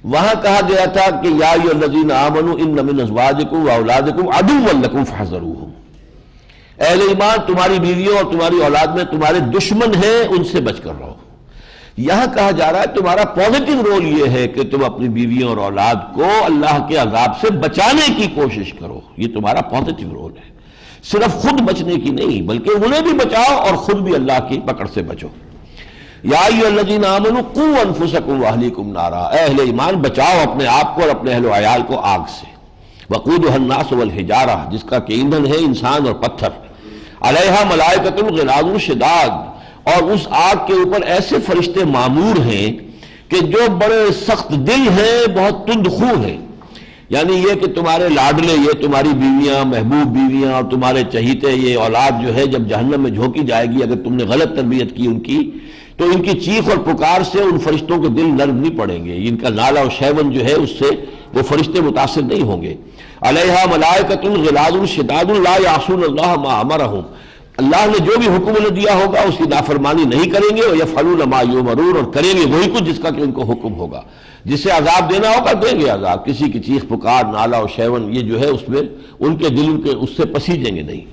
S1: وہاں کہا گیا تھا کہ یا ایھا الذین آمنوا ان من ازواجکم واولادکم عدوا لکم فاحذروہم، اہل ایمان تمہاری بیویوں اور تمہاری اولاد میں تمہارے دشمن ہیں، ان سے بچ کر رہو۔ یہاں کہا جا رہا ہے تمہارا پازیٹو رول یہ ہے کہ تم اپنی بیویوں اور اولاد کو اللہ کے عذاب سے بچانے کی کوشش کرو، یہ تمہارا پازیٹو رول ہے، صرف خود بچنے کی نہیں بلکہ انہیں بھی بچاؤ اور خود بھی اللہ کی پکڑ سے بچو۔ یا ایھا الذین آمنوا قوا انفسکم واہلیکم نارا، اے اہل ایمان بچاؤ اپنے آپ کو اور اپنے اہل و عیال کو آگ سے، وقودھا الناس والحجارہ، جس کا کہ ایندھن ہے انسان اور پتھر، علیہا ملائکۃ غلاظ شداد، اور اس آگ کے اوپر ایسے فرشتے معمور ہیں کہ جو بڑے سخت دل ہیں، بہت تند خو ہیں، یعنی یہ کہ تمہارے لاڈلے، یہ تمہاری بیویاں، محبوب بیویاں اور تمہارے چہیتے یہ اولاد جو ہے جب جہنم میں جھونکی جائے گی اگر تم نے غلط تربیت کی ان کی، تو ان کی چیخ اور پکار سے ان فرشتوں کے دل نرم نہیں پڑیں گے، ان کا نالہ اور شیون جو ہے اس سے وہ فرشتے متاثر نہیں ہوں گے۔ علیہا ملائکۃ غلاظ شداد لا یعصون اللہ ما امرہم، اللہ نے جو بھی حکم انہیں دیا ہوگا اس کی نافرمانی نہیں کریں گے، وَيَفْعَلُونَ مَا يُؤْمَرُونَ، اور کریں گے وہی کچھ جس کا کہ ان کو حکم ہوگا۔ جسے عذاب دینا ہوگا دیں گے عذاب، کسی کی چیخ پکار نالا و شیون یہ جو ہے اس میں ان کے دل کے اس سے پسیجیں گے نہیں۔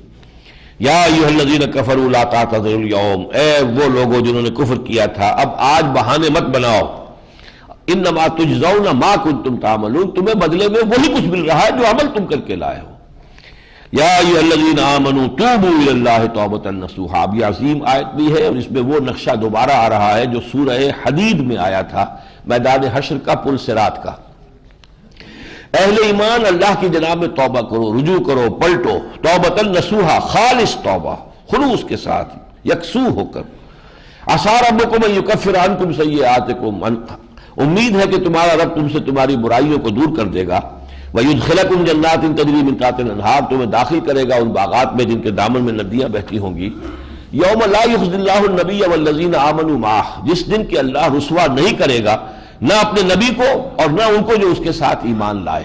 S1: یا ایھا الذین کفروا لا تعتذروا اليوم، اے وہ لوگوں جنہوں نے کفر کیا تھا اب آج بہانے مت بناؤ۔ انما تجزون ما کنتم تعملون، تمہیں بدلے میں وہی کچھ مل رہا ہے جو عمل تم کر کے لائے ہو۔ یا ایھا الذین آمنوا توبوا الی اللہ توبۃ نصوحا، اب یہ عظیم آیت بھی ہے اور اس میں وہ نقشہ دوبارہ آ رہا ہے جو سورہ حدید میں آیا تھا، میدان حشر کا، پل صراط کا۔ اہل ایمان اللہ کی جناب میں توبہ کرو، رجوع کرو، پلٹو، توبۃ نصوحا، خالص توبہ، خلوص کے ساتھ، یکسو ہو کر۔ عسیٰ ربکم ان یکفر عنکم سیئاتکم، امید ہے کہ تمہارا رب تم سے تمہاری برائیوں کو دور کر دے گا۔ وَيُدْخِلَكُمْ جَنَّاتٍ تَجْرِي مِن تَحْتِهَا الْأَنْهَارُ، تمہیں داخل کرے گا ان باغات میں جن کے دامن میں ندیاں بہتی ہوں گی۔ یوم لا یخزی اللہ النبی والذین آمنوا معہ، جس دن کہ اللہ رسوا نہیں کرے گا نہ اپنے نبی کو اور نہ ان کو جو اس کے ساتھ ایمان لائے۔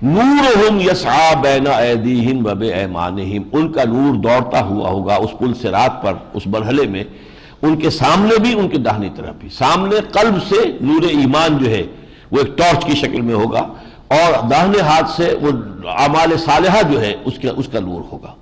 S1: نورہم یسعی بین ایدیہم وبایمانہم، ان کا نور دوڑتا ہوا ہوگا اس پل صراط پر، اس مرحلے میں، ان کے سامنے بھی ان کے داہنی طرف بھی۔ سامنے قلب سے نور ایمان جو ہے وہ ایک ٹارچ کی شکل میں ہوگا، اور داہنے ہاتھ سے وہ اعمال صالحہ جو ہے اس کا نور ہوگا۔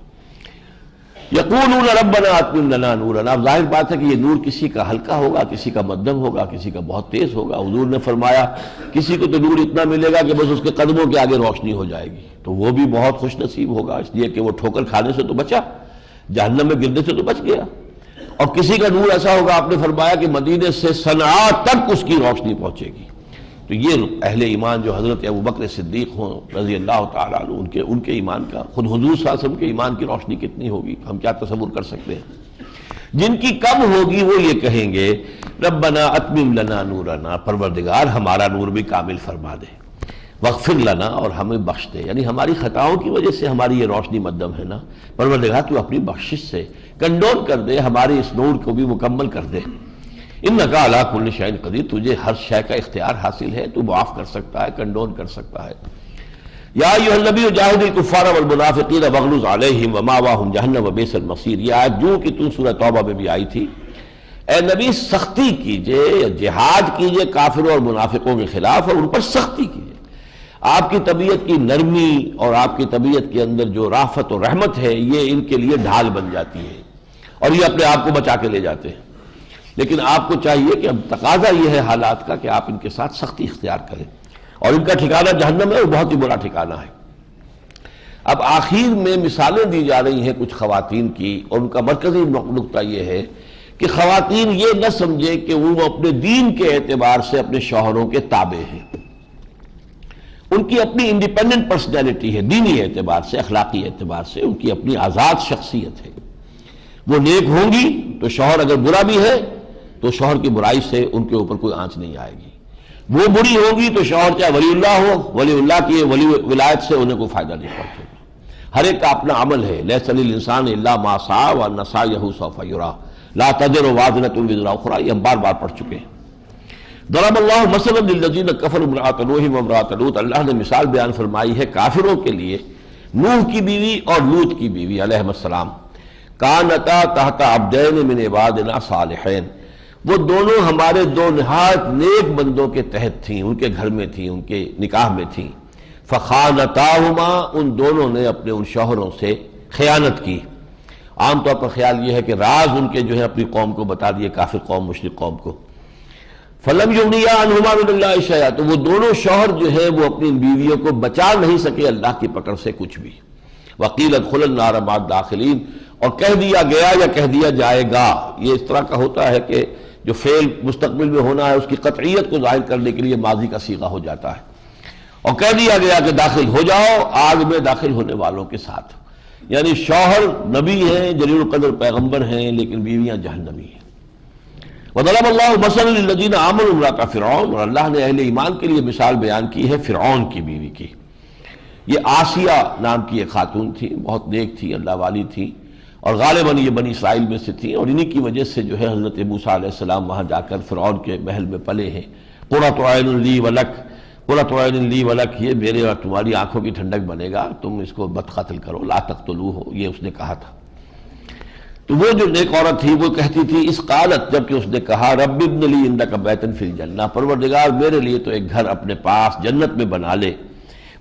S1: یقولون ربنا اتمم لنا نورنا، اب ظاہر بات ہے کہ یہ نور کسی کا ہلکا ہوگا، کسی کا مدھم ہوگا، کسی کا بہت تیز ہوگا۔ حضور نے فرمایا کسی کو تو نور اتنا ملے گا کہ بس اس کے قدموں کے آگے روشنی ہو جائے گی، تو وہ بھی بہت خوش نصیب ہوگا، اس لیے کہ وہ ٹھوکر کھانے سے تو بچا، جہنم میں گرنے سے تو بچ گیا۔ اور کسی کا نور ایسا ہوگا، آپ نے فرمایا کہ مدینے سے صنعاء تک اس کی روشنی پہنچے گی۔ تو یہ اہل ایمان جو حضرت ابوبکر صدیق ہوں رضی اللہ تعالیٰ عنہ، ان کے ایمان کا، خود حضور صلی اللہ علیہ وسلم کے ایمان کی روشنی کتنی ہوگی ہم کیا تصور کر سکتے ہیں۔ جن کی کم ہوگی وہ یہ کہیں گے ربنا اتمم لنا نورنا، پروردگار ہمارا نور بھی کامل فرما دے، واغفر لنا، اور ہمیں بخش دے، یعنی ہماری خطاؤں کی وجہ سے ہماری یہ روشنی مدھم ہے نا، پروردگار تو اپنی بخشش سے کنڈول کر دے، ہمارے اس نور کو بھی مکمل کر دے۔ انک علی کل شیء قدیر، تجھے ہر شے کا اختیار حاصل ہے، تو معاف کر سکتا ہے، کنڈون کر سکتا ہے۔ یا ایھا النبی جاہد الکفار والمنافقین واغلظ علیہم ومأواہم جہنم وبئس المصیر، یہ آیت جو کہ تو سورہ توبہ میں بھی آئی تھی۔ اے نبی سختی کیجئے، جہاد کیجئے کافروں اور منافقوں کے خلاف، اور ان پر سختی کیجئے۔ آپ کی طبیعت کی نرمی اور آپ کی طبیعت کے اندر جو رافت و رحمت ہے یہ ان کے لیے ڈھال بن جاتی ہے اور یہ اپنے آپ کو بچا کے لے جاتے ہیں، لیکن آپ کو چاہیے کہ اب تقاضا یہ ہے حالات کا کہ آپ ان کے ساتھ سختی اختیار کریں، اور ان کا ٹھکانہ جہنم ہے، وہ بہت ہی برا ٹھکانہ ہے۔ اب آخر میں مثالیں دی جا رہی ہیں کچھ خواتین کی، اور ان کا مرکزی نقطہ یہ ہے کہ خواتین یہ نہ سمجھے کہ وہ اپنے دین کے اعتبار سے اپنے شوہروں کے تابع ہیں، ان کی اپنی انڈیپینڈنٹ پرسنالٹی ہے، دینی اعتبار سے، اخلاقی اعتبار سے ان کی اپنی آزاد شخصیت ہے۔ وہ نیک ہوں گی تو شوہر اگر برا بھی ہے تو شوہر کی برائی سے ان کے اوپر کوئی آنچ نہیں آئے گی، وہ بری ہوگی تو شوہر چاہے ولی اللہ ہو، ولی اللہ کی ولی ولایت سے انہیں کوئی فائدہ نہیں پہنچے گا۔ ہر ایک کا اپنا عمل ہے، لیس للانسان الا ما سعى وان سعيه سوف يرى لا تزر وازرة وزر اخرى، یہ ہم بار بار پڑھ چکے ہیں۔ ضرب اللہ مثلا للذین کفروا امرأۃ نوح وامرأۃ لوط، اللہ نے مثال بیان فرمائی ہے کافروں کے لیے نوح کی بیوی اور لوط کی بیوی علیہم السلام۔ کانتا تحت عبدین من عبادنا صالحین، وہ دونوں ہمارے دو نہایت نیک بندوں کے تحت تھیں، ان کے گھر میں تھیں، ان کے نکاح میں تھیں۔ فخانتاہما، ان دونوں نے اپنے ان شوہروں سے خیانت کی۔ عام طور پر خیال یہ ہے کہ راز ان کے جو ہے اپنی قوم کو بتا دیے، کافر قوم، مشرک قوم کو۔ فلم یغنیا عنہما من اللہ شیئا، تو وہ دونوں شوہر جو ہے وہ اپنی بیویوں کو بچا نہیں سکے اللہ کی پکڑ سے کچھ بھی۔ وقیل ادخلوا النار مع الداخلین، اور کہہ دیا گیا یا کہہ دیا جائے گا، یہ اس طرح کا ہوتا ہے کہ جو فعل مستقبل میں ہونا ہے اس کی قطعیت کو ظاہر کرنے کے لیے ماضی کا صیغہ ہو جاتا ہے، اور کہہ دیا گیا کہ داخل ہو جاؤ آگ میں داخل ہونے والوں کے ساتھ، یعنی شوہر نبی ہیں، جلیل القدر پیغمبر ہیں، لیکن بیویاں جہنمی ہیں۔ وضرب اللہ مثلا للذین آمنوا امرأۃ فرعون، اور اللہ نے اہل ایمان کے لیے مثال بیان کی ہے فرعون کی بیوی کی۔ یہ آسیہ نام کی ایک خاتون تھی، بہت نیک تھی، اللہ والی تھی، اور غالباً یہ بنی اسرائیل میں سے تھی، اور انہی کی وجہ سے جو ہے حضرت موسیٰ علیہ السلام وہاں جا کر فرعون کے محل میں پلے ہیں۔ قرۃ عین لی ولک، قرۃ عین لی ولک، یہ میرے اور تمہاری آنکھوں کی ٹھنڈک بنے گا، تم اس کو مت قتل کرو، لا تقتلوہ، یہ اس نے کہا تھا۔ تو وہ جو نیک عورت تھی وہ کہتی تھی اس قالت، جبکہ اس نے کہا رب ابن لی عندک بیتا فی الجنہ، پروردگار میرے لیے تو ایک گھر اپنے پاس جنت میں بنا لے،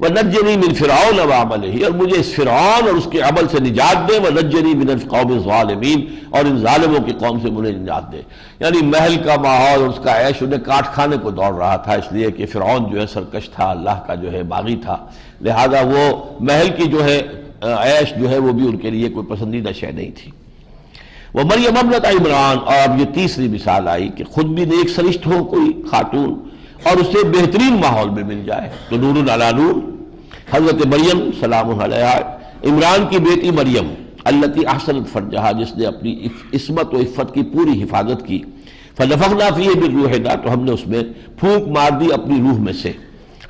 S1: وَنَجِّنِي مِن فِرْعَوْنَ وَعَمَلِهِ، اور مجھے اس فرعون اور اس کے عمل سے نجات دے، وَنَجِّنِي مِنَ الْقَوْمِ الظَّالِمِينَ، اور ان ظالموں کے قوم سے مجھے نجات دے۔ یعنی محل کا ماحول اور اس کا عیش انہیں کاٹ کھانے کو دوڑ رہا تھا، اس لیے کہ فرعون جو ہے سرکش تھا، اللہ کا جو ہے باغی تھا، لہذا وہ محل کی جو ہے عیش جو ہے وہ بھی ان کے لیے کوئی پسندیدہ شے نہیں تھی۔ وہ مریم ابنت عمران، اور اب یہ تیسری مثال آئی کہ خود بھی نیک سرشت ہو کوئی خاتون اور اسے بہترین ماحول میں مل جائے، تو نور علی نور، حضرت مریم سلام علیہا، عمران کی بیٹی مریم، التی احسنت فرجہا، جس نے اپنی عصمت و عفت کی پوری حفاظت کی، فنفخنا فیہ من روحنا، تو ہم نے اس میں پھونک مار دی اپنی روح میں سے،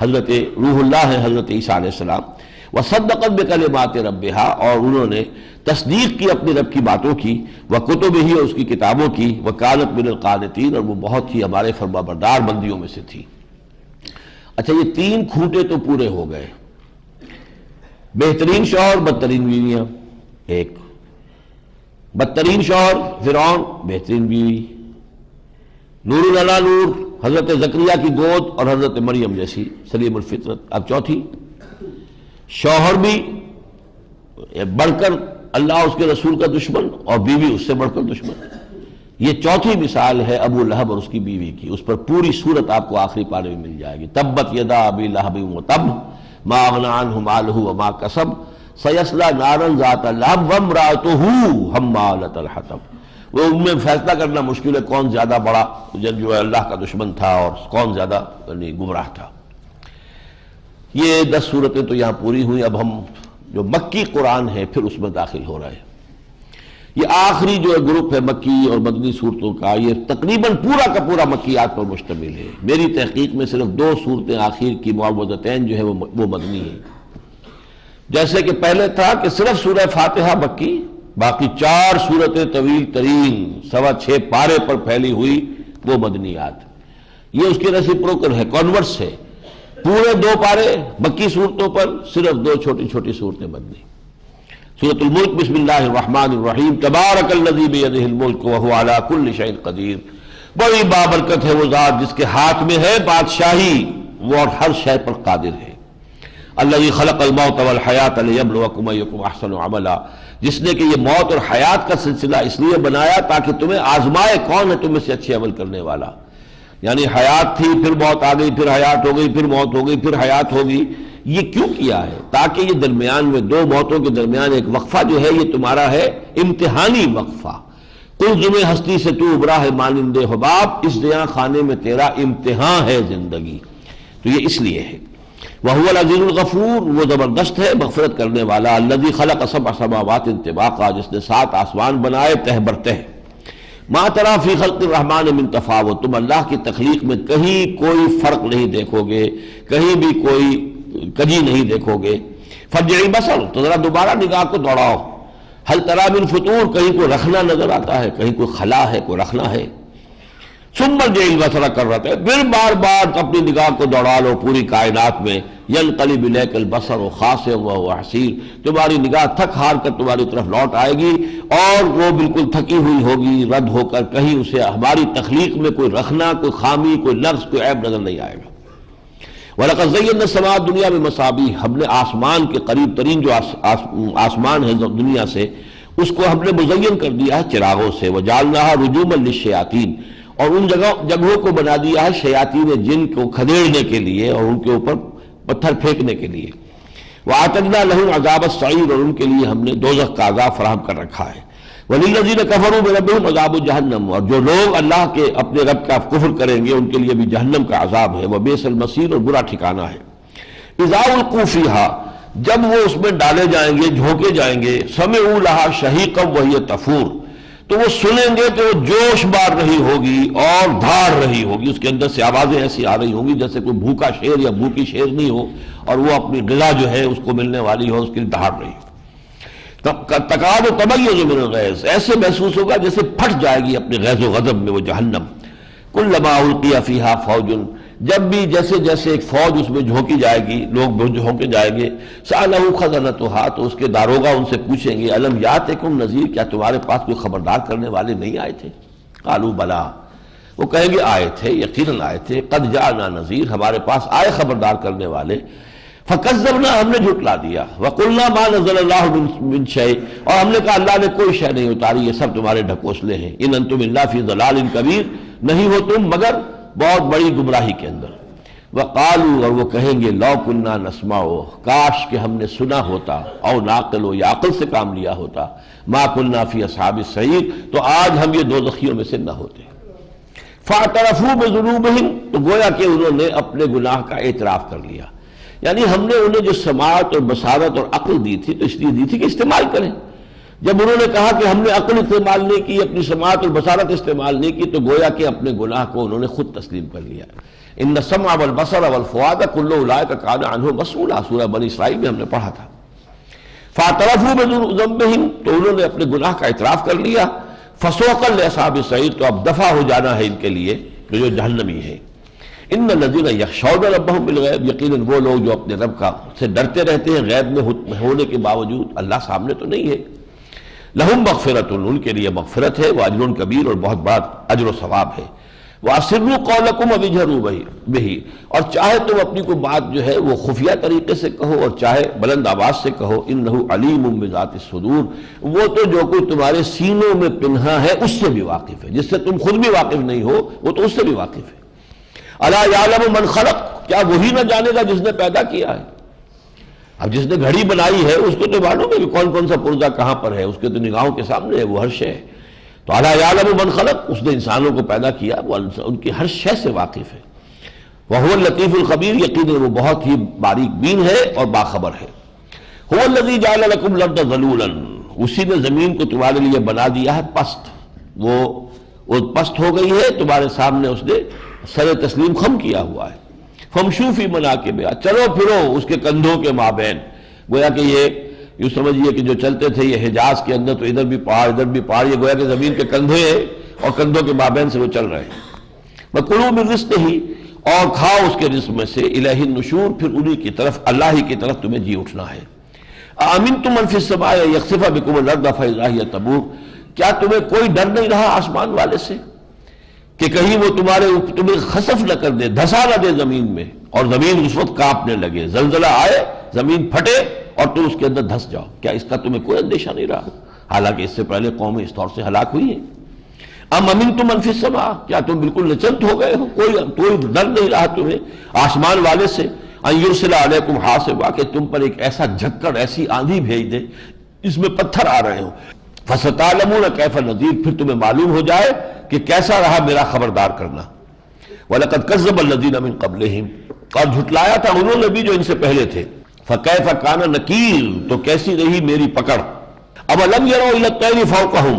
S1: حضرت روح اللہ ہے حضرت عیسیٰ علیہ السلام، وصدقت بکلمات ربہا، اور انہوں نے تصدیق کی اپنی رب کی باتوں کی، وکتبہ، اور اس کی کتابوں کی، وکانت من القانتین، اور وہ بہت ہی ہمارے فرمانبردار بندیوں میں سے تھی۔ اچھا، یہ تین کھوٹے تو پورے ہو گئے، بہترین شوہر بدترین بیویاں، ایک بدترین شوہر فرعون، بہترین بیوی نور علی نور، حضرت زکریا کی گود اور حضرت مریم جیسی سلیم الفطرت۔ اب چوتھی، شوہر بھی بڑھ کر اللہ اس کے رسول کا دشمن اور بیوی اس سے بڑھ کر دشمن۔ یہ چوتھی مثال ہے ابو لہب اور اس کی بیوی کی، اس پر پوری صورت آپ کو آخری پارے میں مل جائے گی۔ تبت یدا ابی لہب وتب ما اغنی عنہ مالہ وما کسب سیصلی نارا ذات لہب وامرأتہ حمالۃ الحطب۔ وہ ان میں فیصلہ کرنا مشکل ہے کون زیادہ بڑا جو ہے اللہ کا دشمن تھا اور کون زیادہ گمراہ تھا۔ یہ 10 صورتیں تو یہاں پوری ہوئی۔ اب ہم جو مکی قرآن ہے پھر اس میں داخل ہو رہے ہیں۔ یہ آخری جو گروپ ہے مکی اور مدنی صورتوں کا، یہ تقریباً پورا کا پورا مکیات پر مشتمل ہے۔ میری تحقیق میں صرف 2 صورتیں آخر کی معوذتین جو ہے وہ مدنی ہیں، جیسے کہ پہلے تھا کہ صرف سورہ فاتحہ مکی، باقی 4 صورتیں طویل ترین 6.25 پارے پر پھیلی ہوئی وہ مدنیات۔ یہ اس کی ریسیپروکل ہے، کانورس ہے، پورے 2 پارے مکی صورتوں پر، صرف 2 چھوٹی چھوٹی صورتیں مدنی۔ سورۃ الملک، بسم اللہ الرحمن الرحیم، تبارک الذی بیدہ الملک وہو علی کل شیء قدیر، بڑی بابرکت ہے وہ ذات جس کے ہاتھ میں ہے بادشاہی، وہ اور ہر شے پر قادر ہے۔ الذی خلق الموت والحیات لیبلوکم ایکم احسن عملا، جس نے کہ یہ موت اور حیات کا سلسلہ اس لیے بنایا تاکہ تمہیں آزمائے کون ہے تم میں سے اچھے عمل کرنے والا۔ یعنی حیات تھی، پھر موت آ گئی، پھر حیات ہو گئی، پھر موت ہو گئی، پھر حیات ہوگی۔ یہ کیوں کیا ہے؟ تاکہ یہ درمیان میں 2 موتوں کے درمیان ایک وقفہ جو ہے یہ تمہارا ہے امتحانی وقفہ۔ قلزم ہستی سے تو ابرا ہے مانند حباب، اس دیاں خانے میں تیرا امتحان ہے زندگی، تو یہ اس لیے ہے۔ وَهُوَ الْعَزِيزُ الْغَفُورُ، وہ زبردست ہے مغفرت کرنے والا۔ الَّذِي خَلَقَ 7 سماوات طباقا، جس نے 7 آسمان بنائے تہ بر تہ۔ ما ترى فی خلق الرحمن من تفاوت، تم اللہ کی تخلیق میں کہیں کوئی فرق نہیں دیکھو گے، کہیں بھی کوئی کجی نہیں دیکھو گے۔ فارجع البصر، تو ذرا دوبارہ نگاہ کو دوڑاؤ۔ هل ترى من فطور، کہیں کوئی رخنا نظر آتا ہے، کہیں کوئی خلا ہے، کوئی رخنا ہے۔ ثم ارجع البصر کررتین، پھر بار بار اپنی نگاہ کو دوڑا لو پوری کائنات میں۔ ينقلب الیک البصر خاسئا وهو حسیر، تمہاری نگاہ تھک ہار کر تمہاری طرف لوٹ آئے گی اور وہ بالکل تھکی ہوئی ہوگی، رد ہو کر، کہیں اسے ہماری تخلیق میں کوئی رخنا، کوئی خامی، کوئی نقص، کوئی عیب نظر نہیں آئے گا۔ وَلَقَدْ زَيَّنَّا السَّمَاءَ الدُّنْيَا بِمَصَابِيحَ، ہم نے آسمان کے قریب ترین جو آسمان ہے دنیا سے، اس کو ہم نے مزین کر دیا ہے چراغوں سے۔ وَجَعَلْنَاهَا رُجُومًا لِلشَّيَاطِينِ، اور ان جگہوں کو بنا دیا ہے شیاطین جن کو کھدیڑنے کے لیے اور ان کے اوپر پتھر پھینکنے کے لیے۔ وَأَعْتَدْنَا لَهُمْ عَذَابَ السَّعِيرِ، اور ان کے لیے ہم نے دوزخ کا عذاب فراہم کر رکھا ہے۔ وَلِلَّذِينَ كَفَرُوا بِرَبِّهِمْ عَذَابُ جَهَنَّمَ، اور جو لوگ اللہ کے اپنے رب کا کفر کریں گے ان کے لیے بھی جہنم کا عذاب ہے۔ وَبِئْسَ الْمَصِيرُ، اور برا ٹھکانہ ہے۔ إِذَا أُلْقُوا فِيهَا، جب وہ اس میں ڈالے جائیں گے، جھونکے جائیں گے، سَمِعُوا لَهَا شَهِيقًا وَهِيَ تَفُورُ، تو وہ سنیں گے کہ وہ جوش مار رہی ہوگی اور دھاڑ رہی ہوگی، اس کے اندر سے آوازیں ایسی آ رہی ہوں گی جیسے کوئی بھوکا شیر یا بھوکی شیرنی ہو اور وہ اپنی غذا جو ہے اس کو ملنے والی ہو، اس کے لیے دھاڑ رہی ہو۔ تکاد تمیز من الغیظ، ایسے محسوس ہوگا جیسے پھٹ جائے گی اپنے غیظ و غضب میں وہ جہنم۔ کلما القی فیہا فوج، جب بھی جیسے جیسے ایک فوج اس میں جھونکی جائے گی، لوگ جھونکے جائیں گے، سألہ خزنتها، تو اس کے داروغہ ان سے پوچھیں گے الم یاتکم نذیر، کیا تمہارے پاس کوئی خبردار کرنے والے نہیں آئے تھے؟ قالوا بلا، وہ کہیں گے آئے تھے، یقیناً آئے تھے، قد جاءنا نذیر، ہمارے پاس آئے خبردار کرنے والے، فکذبنا، ہم نے جھٹلا دیا، وقلنا ما نزل اللہ من شیء، اور ہم نے کہا اللہ نے کوئی شے نہیں اتاری، یہ سب تمہارے ڈھکوسلے ہیں، ان انتم الا فی ضلال کبیر، نہیں ہو تم مگر بہت بڑی گمراہی کے اندر۔ وقالوا، اور وہ کہیں گے لو کنا نسمع، کاش کہ ہم نے سنا ہوتا، او ناقل، یا عقل سے کام لیا ہوتا، ما کنا فی اصحاب السعیر، تو آج ہم یہ دوزخیوں میں سے نہ ہوتے۔ فاعترفوا بذنوبہم، تو گویا کہ انہوں نے اپنے گناہ کا اعتراف کر لیا، یعنی ہم نے انہیں جو سماعت اور بصارت اور عقل دی تھی تو اس لیے دی تھی کہ استعمال کریں۔ جب انہوں نے کہا کہ ہم نے عقل استعمال نہیں کی، اپنی سماعت اور بصارت استعمال نہیں کی، تو گویا کہ اپنے گناہ کو انہوں نے خود تسلیم کر لیا۔ ان السمع والبصر والفؤاد کل اولئک کان عنہ مسئولا، سورہ بنی اسرائیل میں ہم نے پڑھا تھا۔ فاعترفوا بذنوبہم، تو انہوں نے اپنے گناہ کا اعتراف کر لیا۔ فسوقا لاصحاب السعیر، تو اب دفع ہو جانا ہے ان کے لیے جو جہنمی ہے۔ ان الذین یخشون ربہم بالغیب، یقیناً وہ لوگ جو اپنے رب کا سے ڈرتے رہتے ہیں غیب میں ہونے کے باوجود، اللہ سامنے تو نہیں ہے، لہم مغفرۃ، ان کے لیے مغفرت ہے، واجر کبیر، اور بہت بڑا اجر و ثواب ہے۔ واسروا قولکم او اجہروا بہ، اور چاہے تم اپنی کوئی بات جو ہے وہ خفیہ طریقے سے کہو اور چاہے بلند آواز سے کہو، انہ علیم بذات الصدور، وہ تو جو کوئی تمہارے سینوں میں پنہا ہے اس سے بھی واقف ہے، جس سے تم خود بھی واقف نہیں ہو وہ تو اس سے بھی واقف ہے۔ الا یعلم من خلق، کیا وہی نہ جانے گا جس نے پیدا کیا ہے؟ اب جس نے گھڑی بنائی ہے اس کو تو معلوم ہے کہ کون کون سا پرزہ کہاں پر ہے، اس کے تو نگاہوں کے سامنے ہے، وہ ہر شے ہے۔ تو الا یعلم من خلق، اس نے انسانوں کو پیدا کیا، وہ ان کی ہر شے سے واقف ہے۔ وہو اللطیف الخبیر، یقیناً وہ بہت ہی باریک بین ہے اور باخبر ہے۔ هو الذی جعل لکم الارض ذلولا، اسی نے زمین کو تمہارے لیے بنا دیا ہے پست، وہ پست ہو گئی ہے تمہارے سامنے، اس نے سر تسلیم خم کیا ہوا ہے۔ فمشوا فی مناکبہا، چلو پھرو اس کے کندھوں کے مابین، گویا کہ یہ یوں سمجھیے کہ جو چلتے تھے یہ حجاز کے اندر تو ادھر بھی پہاڑ ادھر بھی پہاڑ، یہ گویا کہ زمین کے کندھے ہیں اور کندھوں کے مابین سے وہ چل رہے ہیں۔ وَكُلُوا مِن رِزْقِهِ، اور کھاؤ اس کے رزق میں سے، الیہ النشور، پھر انہی کی طرف، اللہ ہی کی طرف تمہیں جی اٹھنا ہے۔ آمنتم من فی السماء یخسف بکم الارض فاذا ہی تمور، کیا تمہیں کوئی ڈر نہیں رہا آسمان والے سے کہ کہیں وہ تمہیں خسف نہ کر دے، دھسا نہ دے زمین میں، اور زمین اس وقت کانپنے لگے، زلزلہ آئے، زمین پھٹے اور تم اس کے اندر دھس جاؤ، کیا اس کا تمہیں کوئی اندیشہ نہیں رہا؟ حالانکہ اس سے پہلے قومیں اس طور سے ہلاک ہوئی ہیں۔ ام امنتم من فی السماء، کیا تم بالکل نچنت ہو گئے ہو، کوئی ڈر نہیں رہا تمہیں آسمان والے سے، ان یرسل علیکم حاصبا، کہ تم پر ایک ایسا جھکڑ، ایسی آندھی بھیج دے اس میں پتھر آ رہے ہوں، فستعلمون کیف نذیر، پھر تمہیں معلوم ہو جائے کہ کیسا رہا میرا خبردار کرنا۔ وَلَقَدْ كَذَّبَ الَّذِينَ مِن قَبْلِهِمْ، اور جھٹلایا تھا انہوں نے بھی جو ان سے پہلے تھے، فَكَيْفَ كَانَ نَكِيرٌ، تو کیسی رہی میری پکڑ۔ أَوَلَمْ يَرَوْا إِلَى الطَّيْرِ فَوْقَهُمْ،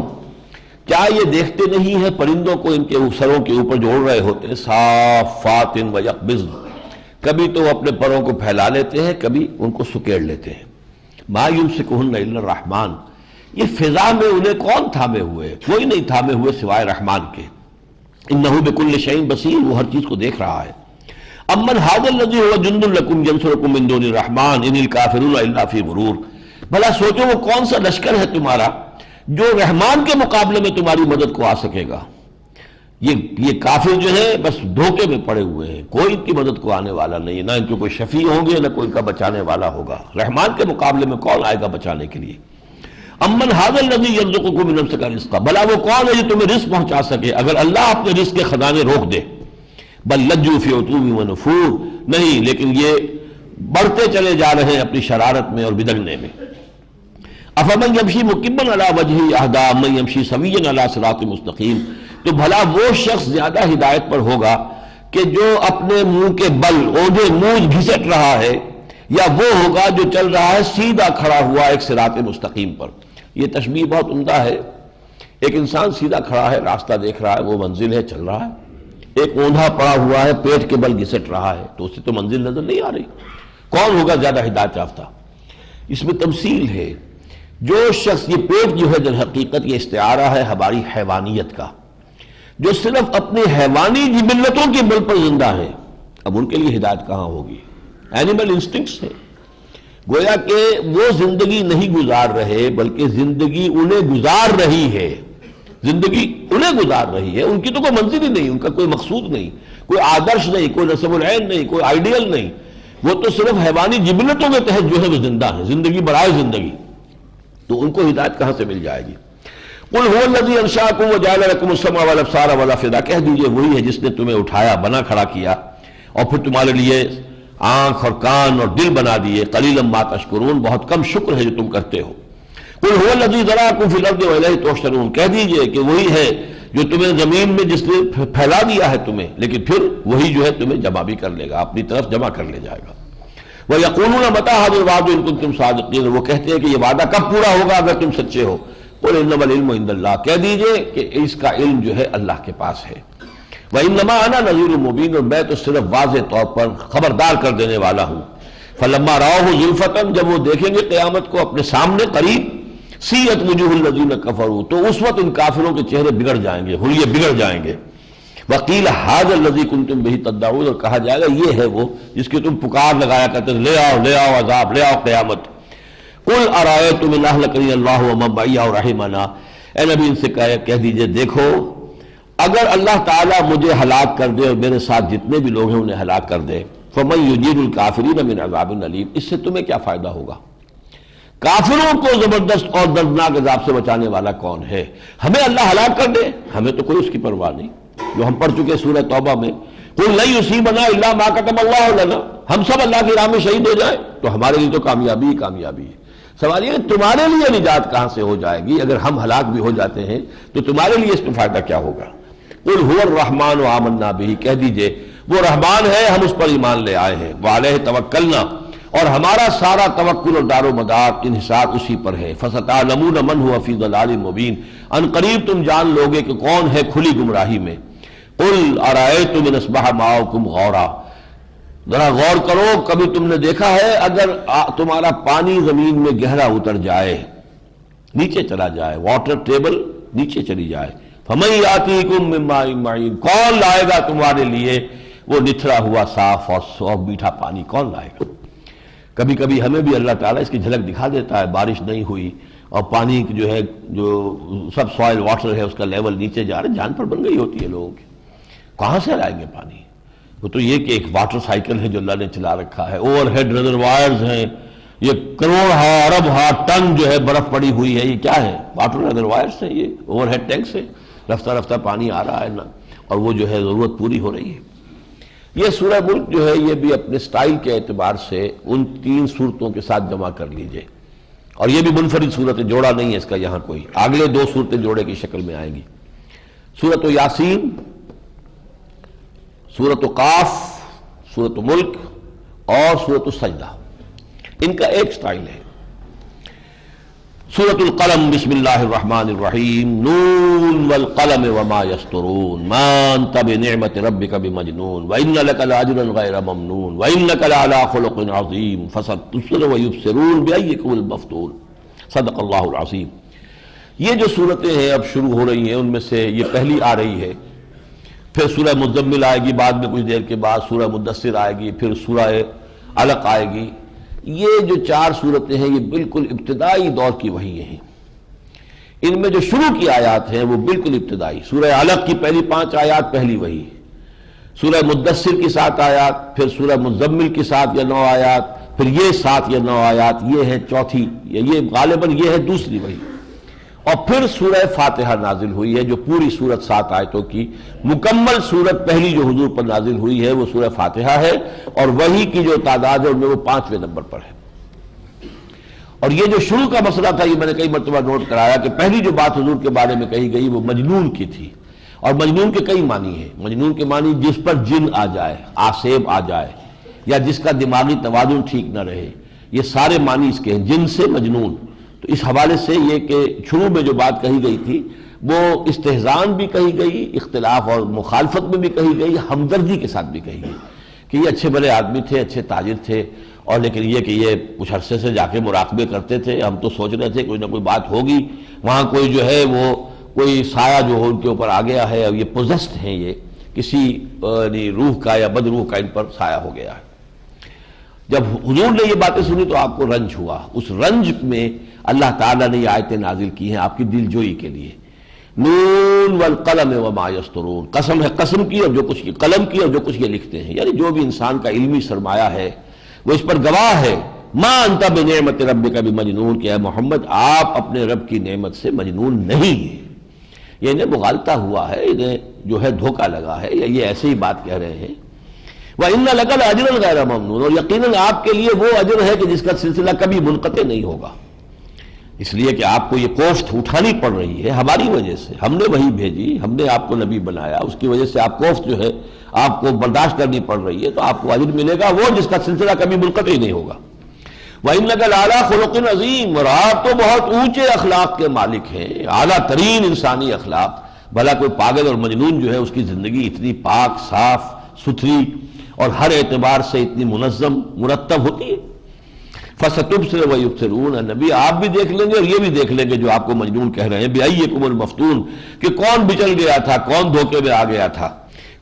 S1: کیا یہ دیکھتے نہیں ہیں پرندوں کو ان کے سروں کے اوپر جو اڑ رہے ہوتے ہیں، صافات وَيَقْبِضْنَ، کبھی تو وہ اپنے پروں کو پھیلا لیتے ہیں، کبھی ان کو سکیڑ لیتے ہیں۔ مَا يُمْسِكُهُنَّ إِلَّا الرَّحْمَنُ، یہ فضا میں انہیں کون تھامے ہوئے؟ کوئی نہیں تھامے ہوئے سوائے رحمان کے۔ انہ بکل شیء بصیر، وہ ہر چیز کو دیکھ رہا ہے۔ امن ھذا الذی هو جند لکم ینصرکم من دون الرحمن ان الکافرون الا فی غرور، بھلا سوچو وہ کون سا لشکر ہے تمہارا جو رحمان کے مقابلے میں تمہاری مدد کو آ سکے گا؟ یہ کافر جو ہے بس دھوکے میں پڑے ہوئے ہیں، کوئی ان کی مدد کو آنے والا نہیں ہے، نہ ان کو کوئی شفیع ہوں گے نہ کوئی ان کا بچانے والا ہوگا۔ رحمان کے مقابلے میں کون آئے گا بچانے کے لیے؟ امن ھذا الذی یرزقکم من امسک رزقا، بھلا وہ کون ہے جو تمہیں رزق پہنچا سکے اگر اللہ اپنے رزق کے خزانے روک دے؟ بل لجوا فی عتو ونفور، نہیں لیکن یہ بڑھتے چلے جا رہے ہیں اپنی شرارت میں اور بدگنے میں۔ افمن یمشی مکبا علی وجہہ اہدی من یمشی سویا علی صراط مستقیم، تو بھلا وہ شخص زیادہ ہدایت پر ہوگا کہ جو اپنے منہ کے بل اوجھے منہ گھسٹ رہا ہے، یا وہ ہوگا جو چل رہا ہے سیدھا کھڑا ہوا ایک صراط مستقیم پر۔ یہ تشبیہ بہت عمدہ ہے۔ ایک انسان سیدھا کھڑا ہے، راستہ دیکھ رہا ہے، وہ منزل ہے، چل رہا ہے۔ ایک اوندھا پڑا ہوا ہے، پیٹ کے بل گھسٹ رہا ہے، تو اسے تو منزل نظر نہیں آ رہی۔ کون ہوگا زیادہ ہدایت یافتہ؟ اس میں تمثیل ہے۔ جو شخص، یہ پیٹ جو ہے در حقیقت یہ استعارہ ہے ہماری حیوانیت کا، جو صرف اپنی حیوانی جبلتوں کے بل پر زندہ ہے، اب ان کے لیے ہدایت کہاں ہوگی؟ اینیمل انسٹنکٹس ہے، گویا کہ وہ زندگی نہیں گزار رہے بلکہ زندگی انہیں گزار رہی ہے، زندگی انہیں گزار رہی ہے، ان کی تو کوئی منزل ہی نہیں، ان کا کوئی مقصود نہیں، کوئی آدرش نہیں، کوئی نصب العین نہیں، کوئی آئیڈیل نہیں، وہ تو صرف حیوانی جبلتوں کے تحت جو ہے وہ زندہ ہے، زندگی برائے زندگی، تو ان کو ہدایت کہاں سے مل جائے گی؟ قل هو الذی انشأکم وجعل لکم السمع والابصار والافئدہ، کہہ دیجئے وہی ہے جس نے تمہیں اٹھایا، بنا کھڑا کیا اور پھر تمہارے لیے آنکھ اور کان اور دل بنا دیے، قلیلا ما تشکرون، بہت کم شکر ہے جو تم کرتے ہو۔ قل هو الذی ذراکم فی الارض والیہ تحشرون، کہہ دیجئے کہ وہی ہے جو تمہیں زمین میں جس نے پھیلا دیا ہے تمہیں، لیکن پھر وہی جو ہے تمہیں جمع بھی کر لے گا، اپنی طرف جمع کر لے جائے گا۔ وَيَقُولُونَ مَتَىٰ هَٰذَا الْوَعْدُ إِن كُنتُمْ صَادِقِينَ، وہ کہتے ہیں کہ یہ وعدہ کب پورا ہوگا اگر تم سچے ہو۔ قُلْ إِنَّمَا الْعِلْمُ عِندَ اللَّهِ، کہہ دیجئے کہ اس کا علم جو ہے اللہ کے پاس ہے۔ وَإِنَّمَا أَنَا نَذِيرٌ مُّبِينٌ، اور میں تو صرف واضح طور پر خبردار کر دینے والا ہوں۔ فَلَمَّا رَأَوْهُ زُلْفَةً، جب وہ دیکھیں گے قیامت کو اپنے سامنے قریب، سِیَتْ وُجُوهُ الَّذِينَ كَفَرُوا، تو اس وقت ان کافروں کے چہرے بگڑ جائیں گے، حلیے بگڑ جائیں گے۔ وَقِيلَ هَٰذَا الَّذِي كُنتُم بِهِ تَدَّعُونَ، اور کہا جائے گا یہ ہے وہ جس کی تم پکار لگایا کرتے تھے، لے آؤ لے آؤ عذاب، لے آؤ قیامت۔ قُلْ أَرَأَيْتُمْ إِنْ أَهْلَكَنِيَ اللَّهُ وَمَن مَّعِيَ أَوْ رَحِمَنَا، اے نبی ان سے کہہ دیجئے دیکھو اگر اللہ تعالیٰ مجھے ہلاک کر دے اور میرے ساتھ جتنے بھی لوگ ہیں انہیں ہلاک کر دے، فَمَن يُجِيرُ الْكَافِرِينَ مِنْ عَذَابٍ أَلِيمٍ، اس سے تمہیں کیا فائدہ ہوگا؟ کافروں کو زبردست اور دردناک عذاب سے بچانے والا کون ہے؟ ہمیں اللہ ہلاک کر دے، ہمیں تو کوئی اس کی پرواہ نہیں، جو ہم پڑھ چکے سورہ توبہ میں، قُلْ لَن يُصِيبَنَا إِلَّا مَا كَتَبَ اللَّهُ لَنَا، ہم سب اللہ کی راہ میں شہید ہو جائیں تو ہمارے لیے تو کامیابی ہی کامیابی ہے۔ سوال یہ کہ تمہارے لیے نجات کہاں سے ہو جائے گی؟ اگر ہم ہلاک بھی ہو جاتے ہیں تو تمہارے لیے اس میں فائدہ کیا ہوگا؟ قُلْ هُوَ الرَّحْمَٰنُ آمَنَّا بِهِ، کہہ دیجئے وہ رحمان ہے، ہم اس پر ایمان لے آئے ہیں، وَعَلَيْهِ تَوَكَّلْنَا، اور ہمارا سارا توکل اور دار و مدار انحصار اسی پر ہے، فَسَتَعْلَمُونَ مَنْ هُوَ فِي ضَلَالٍ مُّبِينٍ، ان قریب تم جان لوگے کہ کون ہے کھلی گمراہی میں۔ قُلْ أَرَأَيْتُمْ إِنْ أَصْبَحَ مَاؤُكُمْ غَوْرًا، ذرا غور کرو، کبھی تم نے دیکھا ہے اگر تمہارا پانی زمین میں گہرا اتر جائے، نیچے چلا جائے، واٹر ٹیبل نیچے چلی جائے، فَمَن يَأْتِيكُم مِّن مَّاءٍ مَّعِينٍ، کون لائے گا تمہارے لیے وہ نتھرا ہوا صاف اور میٹھا پانی، کون لائے گا؟ کبھی کبھی ہمیں بھی اللہ تعالیٰ اس کی جھلک دکھا دیتا ہے، بارش نہیں ہوئی اور پانی جو ہے جو سب سوائل واٹر ہے اس کا لیول نیچے جا رہا ہے، جان پر بن گئی ہوتی ہے لوگوں کی، کہاں سے لائیں گے پانی؟ وہ تو یہ کہ ایک واٹر سائیکل ہے جو اللہ نے چلا رکھا ہے، اوور ہیڈ ریزروائرز ہیں، یہ کروڑ ارب ٹن جو ہے برف پڑی ہوئی ہے، یہ کیا ہے؟ واٹر ریزروائرز ہیں، یہ اوور ہیڈ ٹینکس ہیں، رفتہ رفتہ پانی آ رہا ہے نا، اور وہ جو ہے ضرورت پوری ہو رہی ہے۔ یہ سورہ ملک جو ہے یہ بھی اپنے سٹائل کے اعتبار سے ان 3 صورتوں کے ساتھ جمع کر لیجئے، اور یہ بھی منفرد صورت ہے، جوڑا نہیں ہے اس کا یہاں کوئی، اگلے 2 صورتیں جوڑے کی شکل میں آئیں گی، سورۃ یاسین، سورۃ قاف، سورۃ ملک اور سورۃ السجدہ، ان کا ایک سٹائل ہے۔ سورۃ القلم، بسم اللہ الرحمن الرحیم، نون والقلم وما یسطرون، ما انت بنعمت ربک بمجنون، وان لک لاجرا غیر ممنون، وانک لعلی خلق عظیم، فستبصر ویبصرون بایکم المفتون، صدق اللہ العظیم۔ یہ جو صورتیں ہیں اب شروع ہو رہی ہیں، ان میں سے یہ پہلی آ رہی ہے، پھر سورہ مزمل آئے گی بعد میں، کچھ دیر کے بعد سورہ مدثر آئے گی، پھر سورہ علق آئے گی۔ یہ جو 4 صورتیں ہیں یہ بالکل ابتدائی دور کی وحی ہیں، ان میں جو شروع کی آیات ہیں وہ بالکل ابتدائی، سورہ علق کی پہلی 5 آیات پہلی وحی، سورہ مدثر کی 7 آیات، پھر سورہ مزمل کی 7 یا 9 آیات، پھر یہ 7 یا 9 آیات، یہ ہے چوتھی، یہ غالباً یہ ہے دوسری وحی، اور پھر سورہ فاتحہ نازل ہوئی ہے جو پوری سورت 7 آیتوں کی مکمل سورت پہلی جو حضور پر نازل ہوئی ہے وہ سورہ فاتحہ ہے، اور وحی کی جو تعداد ہے ان میں وہ 5ویں نمبر پر ہے۔ اور یہ جو شروع کا مسئلہ تھا یہ میں نے کئی مرتبہ نوٹ کرایا کہ پہلی جو بات حضور کے بارے میں کہی گئی وہ مجنون کی تھی، اور مجنون کے کئی معنی ہیں۔ مجنون کے معنی جس پر جن آ جائے، آسیب آ جائے، یا جس کا دماغی توازن ٹھیک نہ رہے، یہ سارے معنی اس کے ہیں، جن سے مجنون۔ تو اس حوالے سے یہ کہ شروع میں جو بات کہی گئی تھی وہ استہزان بھی کہی گئی، اختلاف اور مخالفت میں بھی کہی گئی، ہمدردی کے ساتھ بھی کہی گئی کہ یہ اچھے بھلے آدمی تھے، اچھے تاجر تھے، اور لیکن یہ کہ یہ کچھ عرصے سے جا کے مراقبے کرتے تھے، ہم تو سوچ رہے تھے کوئی نہ کوئی بات ہوگی، وہاں کوئی جو ہے وہ کوئی سایہ جو ہو ان کے اوپر آ گیا ہے، اور یہ پوزیسڈ ہیں یہ کسی روح کا یا بد روح کا ان پر سایہ ہو گیا ہے۔ جب حضور نے یہ باتیں سنی تو آپ کو رنج ہوا، اس رنج میں اللہ تعالیٰ نے یہ آیتیں نازل کی ہیں آپ کی دل جوئی کے لیے۔ نون والقلم وما یسطرون، قسم ہے قسم کی اور جو کچھ کی، قلم کی اور جو کچھ یہ لکھتے ہیں، یعنی جو بھی انسان کا علمی سرمایہ ہے وہ اس پر گواہ ہے۔ ما انت بنعمت ربک بمجنون، کہ اے محمد آپ اپنے رب کی نعمت سے مجنون نہیں ہیں۔ یہ انہیں مغالطہ ہوا ہے، انہیں جو ہے دھوکہ لگا ہے، یا یہ ایسے ہی بات کہہ رہے ہیں۔ وَإِنَّ لَكَ لَأَجْرًا غَيْرَ مَمْنُونٍ، اور یقیناً آپ کے لیے وہ اجر ہے کہ جس کا سلسلہ کبھی منقطع نہیں ہوگا، اس لیے کہ آپ کو یہ کوفت اٹھانی پڑ رہی ہے ہماری وجہ سے، ہم نے وہی بھیجی، ہم نے آپ کو نبی بنایا، اس کی وجہ سے آپ کوفت جو ہے آپ کو برداشت کرنی پڑ رہی ہے، تو آپ کو اجر ملے گا وہ جس کا سلسلہ کبھی منقطع ہی نہیں ہوگا۔ وَإِنَّكَ لَعَلَىٰ خُلُقٍ عَظِيمٍ، اور آپ تو بہت اونچے اخلاق کے مالک ہیں، اعلیٰ ترین انسانی اخلاق۔ بھلا کوئی پاگل اور مجنون جو ہے اس کی زندگی اتنی پاک صاف ستھری اور ہر اعتبار سے اتنی منظم مرتب ہوتی ہے؟ فَسَتُبْصِرُ وَيُبْصِرُونَ، نبی آپ بھی دیکھ لیں گے اور یہ بھی دیکھ لیں گے جو آپ کو مجنون کہہ رہے ہیں، بِأَيِّكُمُ الْمَفْتُونُ، کہ کون بچل گیا تھا، کون دھوکے میں آ گیا تھا۔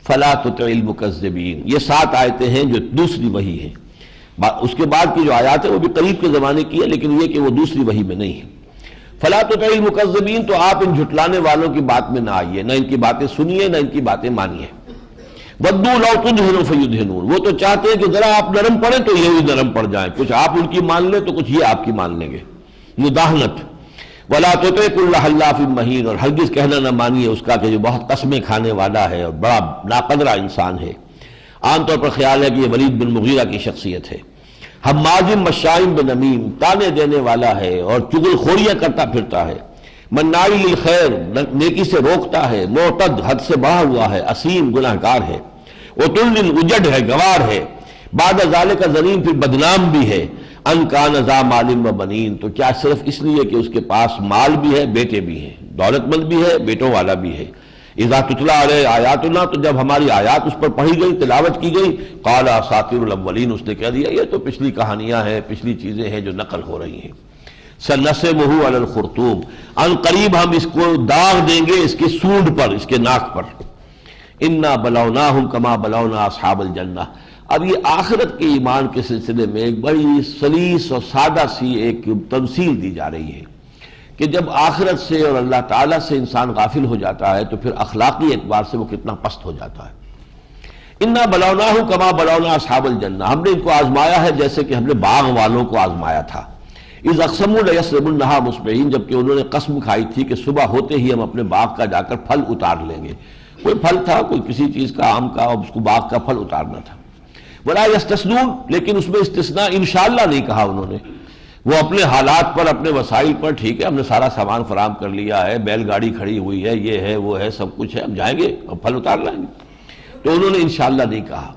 S1: فَلَا تُطِعِ الْمُكَذِّبِينَ، یہ 7 آیتیں ہیں جو دوسری وحی ہیں، اس کے بعد کی جو آیات ہیں وہ بھی قریب کے زمانے کی ہے، لیکن یہ کہ وہ دوسری وحی میں نہیں ہے۔ فَلَا تُطِعِ الْمُكَذِّبِينَ، تو آپ ان جھٹلانے والوں کی بات میں نہ آئیے، نہ ان کی باتیں سنیے نہ ان کی باتیں مانیے۔ وَدُّوا لَوْ تُدْهِنُ فَيُدْهِنُونَ، وہ تو چاہتے ہیں کہ ذرا آپ نرم پڑیں تو یہ بھی نرم پڑ جائیں، کچھ آپ ان کی مان لیں تو کچھ یہ آپ کی مان لیں گے، مداہنت۔ وَلَا تُطِعْ كُلَّ حَلَّافٍ مَّهِینٍ، اور ہرگز کہنا نہ مانیے اس کا کہ جو بہت قسمیں کھانے والا ہے اور بڑا ناقدرہ انسان ہے۔ عام طور پر خیال ہے کہ یہ ولید بن مغیرہ کی شخصیت ہے۔ حماز مشاء بنمیم، تانے دینے والا ہے اور چغل خوریاں کرتا پھرتا ہے۔ مناع للخیر، نیکی سے روکتا ہے۔ معتد، حد سے بڑھا ہوا ہے۔ اسیم، گناہ گار ہے۔ عتل، اجڑ ہے، گوار ہے۔ بعد ذالک زنیم، پھر بدنام بھی ہے۔ ان کان ذا مال و بنین، تو کیا صرف اس لیے کہ اس کے پاس مال بھی ہے، بیٹے بھی ہیں، دولت مند بھی ہے، بیٹوں والا بھی ہے۔ اذا تتلیٰ علیہ آیاتنا، تو جب ہماری آیات اس پر پڑھی گئی، تلاوت کی گئی، قال اساطیر الاولین، اس نے کہہ دیا یہ تو پچھلی کہانیاں ہیں، پچھلی چیزیں ہیں جو نقل ہو رہی ہیں۔ سنسمہ علی الخرطوم، ان قریب ہم اس کو داغ دیں گے اس کی سونڈ پر، اس کے ناک پر۔ انا بلوناہم کما بلونا اصحاب الجنہ۔ اب یہ آخرت کے ایمان کے سلسلے میں ایک بڑی سلیس اور سادہ سی ایک تمثیل دی جا رہی ہے کہ جب آخرت سے اور اللہ تعالیٰ سے انسان غافل ہو جاتا ہے تو پھر اخلاقی اعتبار سے وہ کتنا پست ہو جاتا ہے۔ انا بلوناہم کما بلونا اصحاب الجنہ، ہم نے ان کو آزمایا ہے جیسے کہ ہم نے باغ والوں کو آزمایا تھا۔ اذ اقسموا لیصرمنھا مصبحین، جبکہ انہوں نے قسم کھائی تھی کہ صبح ہوتے ہی ہم اپنے باغ کا جا کر پھل اتار لیں گے۔ کوئی پھل تھا، کوئی کسی چیز کا، آم کا، اور اس کو باغ کا پھل اتارنا تھا۔ ولا یستثنون، لیکن اس میں استثناء انشاءاللہ نہیں کہا انہوں نے۔ وہ اپنے حالات پر، اپنے وسائل پر، ٹھیک ہے ہم نے سارا سامان فراہم کر لیا ہے، بیل گاڑی کھڑی ہوئی ہے، یہ ہے وہ ہے، سب کچھ ہے، ہم جائیں گے اور پھل اتار لائیں گے، تو انہوں نے انشاءاللہ نہیں کہا۔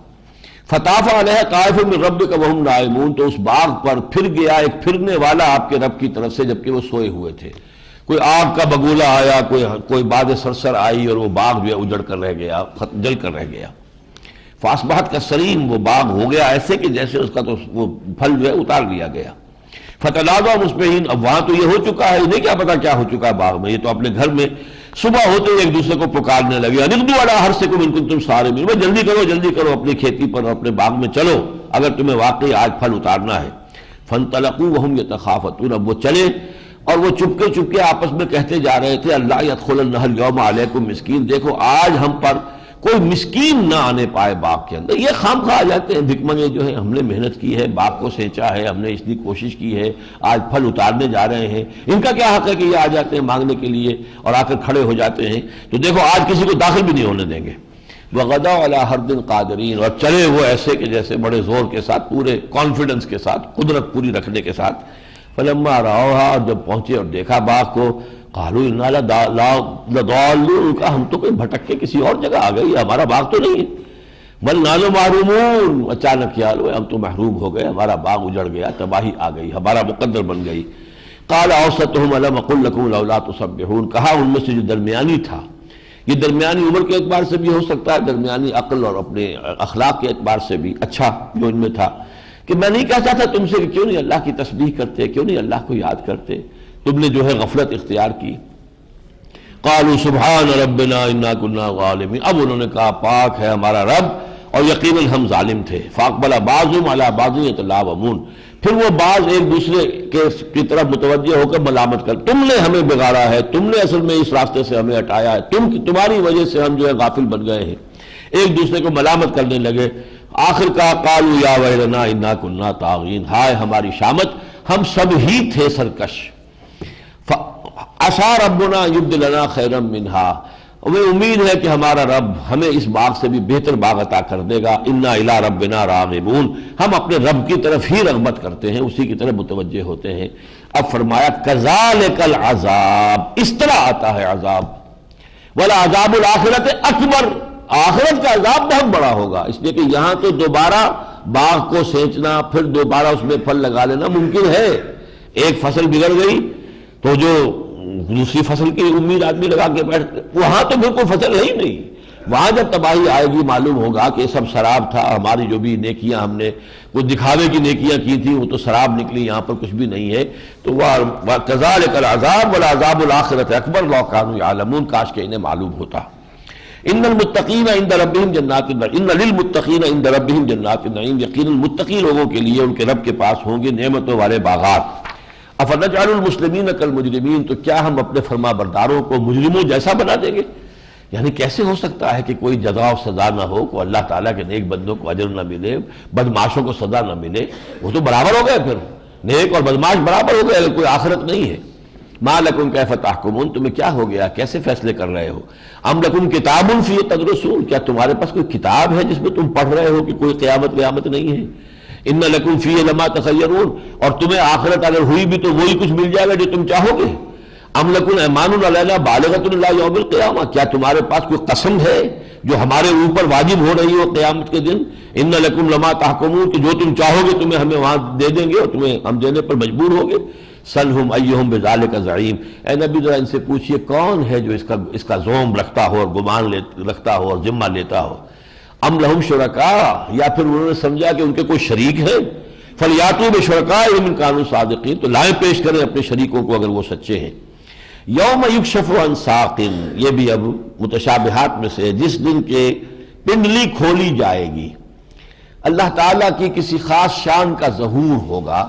S1: فطاف علیہ طائف من ربک وہم نائمون، تو اس باغ پر پھر گیا ایک پھرنے والا آپ کے رب کی طرف سے جبکہ وہ سوئے ہوئے تھے۔ کوئی آگ کا بگولہ آیا، کوئی باد سرسر آئی اور وہ باغ جو ہے اجڑ کر رہ گیا، جل کر رہ گیا۔ فاصبحت کالصریم، وہ باغ ہو گیا ایسے کہ جیسے اس کا تو وہ پھل جو ہے اتار لیا گیا۔ فتنادوا مصبحین، اب وہاں تو یہ ہو چکا ہے، انہیں کیا پتا کیا ہو چکا ہے باغ میں، یہ تو اپنے گھر میں صبح ہوتے ہوئے ایک دوسرے کو پکارنے لگے، اغدوا علی حرثکم ان کنتم صارمین، وہ جلدی کرو جلدی کرو اپنی کھیتی پر اور اپنے باغ میں چلو اگر تمہیں واقعی آج پھل اتارنا ہے۔ فانطلقوا وہم یتخافتون، اب وہ چلے اور وہ چپکے چپکے آپس میں کہتے جا رہے تھے اللہ یدخلنہ اليوم علیکم مسکین، دیکھو آج ہم پر کوئی مسکین نہ آنے پائے باغ کے اندر۔ یہ خام خواہ آ جاتے ہیں بھک منگے جو ہے، ہم نے محنت کی ہے، باغ کو سینچا ہے، ہم نے اتنی کوشش کی ہے، آج پھل اتارنے جا رہے ہیں، ان کا کیا حق ہے کہ یہ آ جاتے ہیں مانگنے کے لیے اور آ کر کھڑے ہو جاتے ہیں، تو دیکھو آج کسی کو داخل بھی نہیں ہونے دیں گے۔ وغدوا علی حرد قادرین، اور چلے وہ ایسے کہ جیسے بڑے زور کے ساتھ، پورے کانفیڈنس کے ساتھ، قدرت پوری رکھنے کے ساتھ۔ فلما رأوها، اور جب پہنچے اور دیکھا باغ کو، قالوا انا لضالون، کہا ہم تو کہیں بھٹک کے کسی اور جگہ آ گئی، ہمارا باغ تو نہیں ہے۔ بل نحن محرومون، اچانک خیال ہوئے ہم تو محروم ہو گئے، ہمارا باغ اجڑ گیا، تباہی آ گئی، ہمارا مقدر بن گئی۔ قال اوسطهم الم اقل لكم لولا تسبحون، کہا ان میں سے جو درمیانی تھا، یہ درمیانی عمر کے اعتبار سے بھی ہو سکتا ہے، درمیانی عقل اور اپنے اخلاق کے اعتبار سے بھی اچھا جو ان میں تھا، کہ میں نہیں کہتا تھا تم سے کہ کیوں نہیں اللہ کی تسبیح کرتے، کیوں نہیں اللہ کو یاد کرتے، تم نے جو ہے غفلت اختیار کی۔ قالوا سبحان ربنا انا كنا ظالمین، اب انہوں نے کہا پاک ہے ہمارا رب اور یقیناً ہم ظالم تھے. فاقبل بعضهم على بعض يتلاومون، پھر وہ بعض ایک دوسرے کی طرف متوجہ ہو کر ملامت کر، تم نے ہمیں بگاڑا ہے، تم نے اصل میں اس راستے سے ہمیں ہٹایا ہے، تمہاری وجہ سے ہم جو ہے غافل بن گئے ہیں. ایک دوسرے کو ملامت کرنے لگے. آخر کا قالوا یا ویلنا انا کنا طاغین، ہائے ہماری شامت، ہم سب ہی تھے سرکش. عسى ربنا یبدلنا خیرا منہا، ہمیں امید ہے کہ ہمارا رب ہمیں اس باغ سے بھی بہتر باغ عطا کر دے گا. انا الی ربنا راغبون، ہم اپنے رب کی طرف ہی رغبت کرتے ہیں، اسی کی طرف متوجہ ہوتے ہیں. اب فرمایا کذالک العذاب، اس طرح آتا ہے عذاب. والعذاب الآخرۃ اکبر، آخرت کا عذاب بہت بڑا ہوگا. اس لیے کہ یہاں تو دوبارہ باغ کو سینچنا پھر دوبارہ اس میں پھل لگا لینا ممکن ہے. ایک فصل بگڑ گئی تو جو دوسری فصل کی امید آدمی لگا کے بیٹھ، وہاں تو بالکل فصل ہے ہی نہیں. وہاں جب تباہی آئے گی معلوم ہوگا کہ سب سراب تھا، ہماری جو بھی نیکیاں ہم نے وہ دکھاوے کی نیکیاں کی تھی وہ تو سراب نکلی، یہاں پر کچھ بھی نہیں ہے. تو وَكَذَلِكَ الْعَذَابُ وَالْعَذَابُ الْآخِرَةِ أَكْبَرُ لَوْ كَانُوا يَعْلَمُونَ، کاش کہ انہیں معلوم ہوتا. ان المتقین عند ربهم جنات النعیم، ان للمتقین عند ربهم جنات النعیم، یقیناً متقی لوگوں کے لیے ان کے رب کے پاس ہوں گے نعمتوں والے باغات. افنجعل المسلمین کالمجرمین، تو کیا ہم اپنے فرما برداروں کو مجرموں جیسا بنا دیں گے؟ یعنی کیسے ہو سکتا ہے کہ کوئی جزا و سزا نہ ہو، کوئی اللہ تعالیٰ کے نیک بندوں کو اجر نہ ملے، بدماشوں کو سزا نہ ملے؟ وہ تو برابر ہو گئے، پھر نیک اور بدماش برابر ہو گئے، اگر کوئی آخرت نہیں ہے. ما لکم کیف تحکمون، تمہیں کیا ہو گیا، کیسے فیصلے کر رہے ہو؟ ام لکم کتاب فیہ تدرسون، کیا تمہارے پاس کوئی کتاب ہے جس میں تم پڑھ رہے ہو کہ کوئی قیامت نہیں ہے؟ ان لکم فیہ لما تخیرون، اور تمہیں آخرت اگر ہوئی بھی تو وہی کچھ مل جائے گا جو تم چاہو گے. ام لکم ایمان علینا بالغۃ الی یوم القیامہ، کیا تمہارے پاس کوئی قسم ہے جو ہمارے اوپر واجب ہو رہی ہو قیامت کے دن؟ ان لکم لما تحکمون، کہ جو تم چاہو گے تمہیں ہمیں وہاں دے دیں گے اور تمہیں ہم دینے پر مجبور ہوگے. سلہم ایہم بذالک زعیم، اے نبی ذرا ان سے پوچھئے کون ہے جو اس کا زوم رکھتا ہو اور گمان رکھتا ہو اور ذمہ لیتا ہو. ام لہم شرکاء، یا پھر انہوں نے سمجھا کہ ان کے کوئی شریک ہے. فلیاتوا بشرکائہم ان کانوا صادقین، تو لائیں پیش کریں اپنے شریکوں کو اگر وہ سچے ہیں. یوم یکشف عن ساق، یہ بھی اب متشابہات میں سے، جس دن کے پنڈلی کھولی جائے گی. اللہ تعالیٰ کی کسی خاص شان کا ظہور ہوگا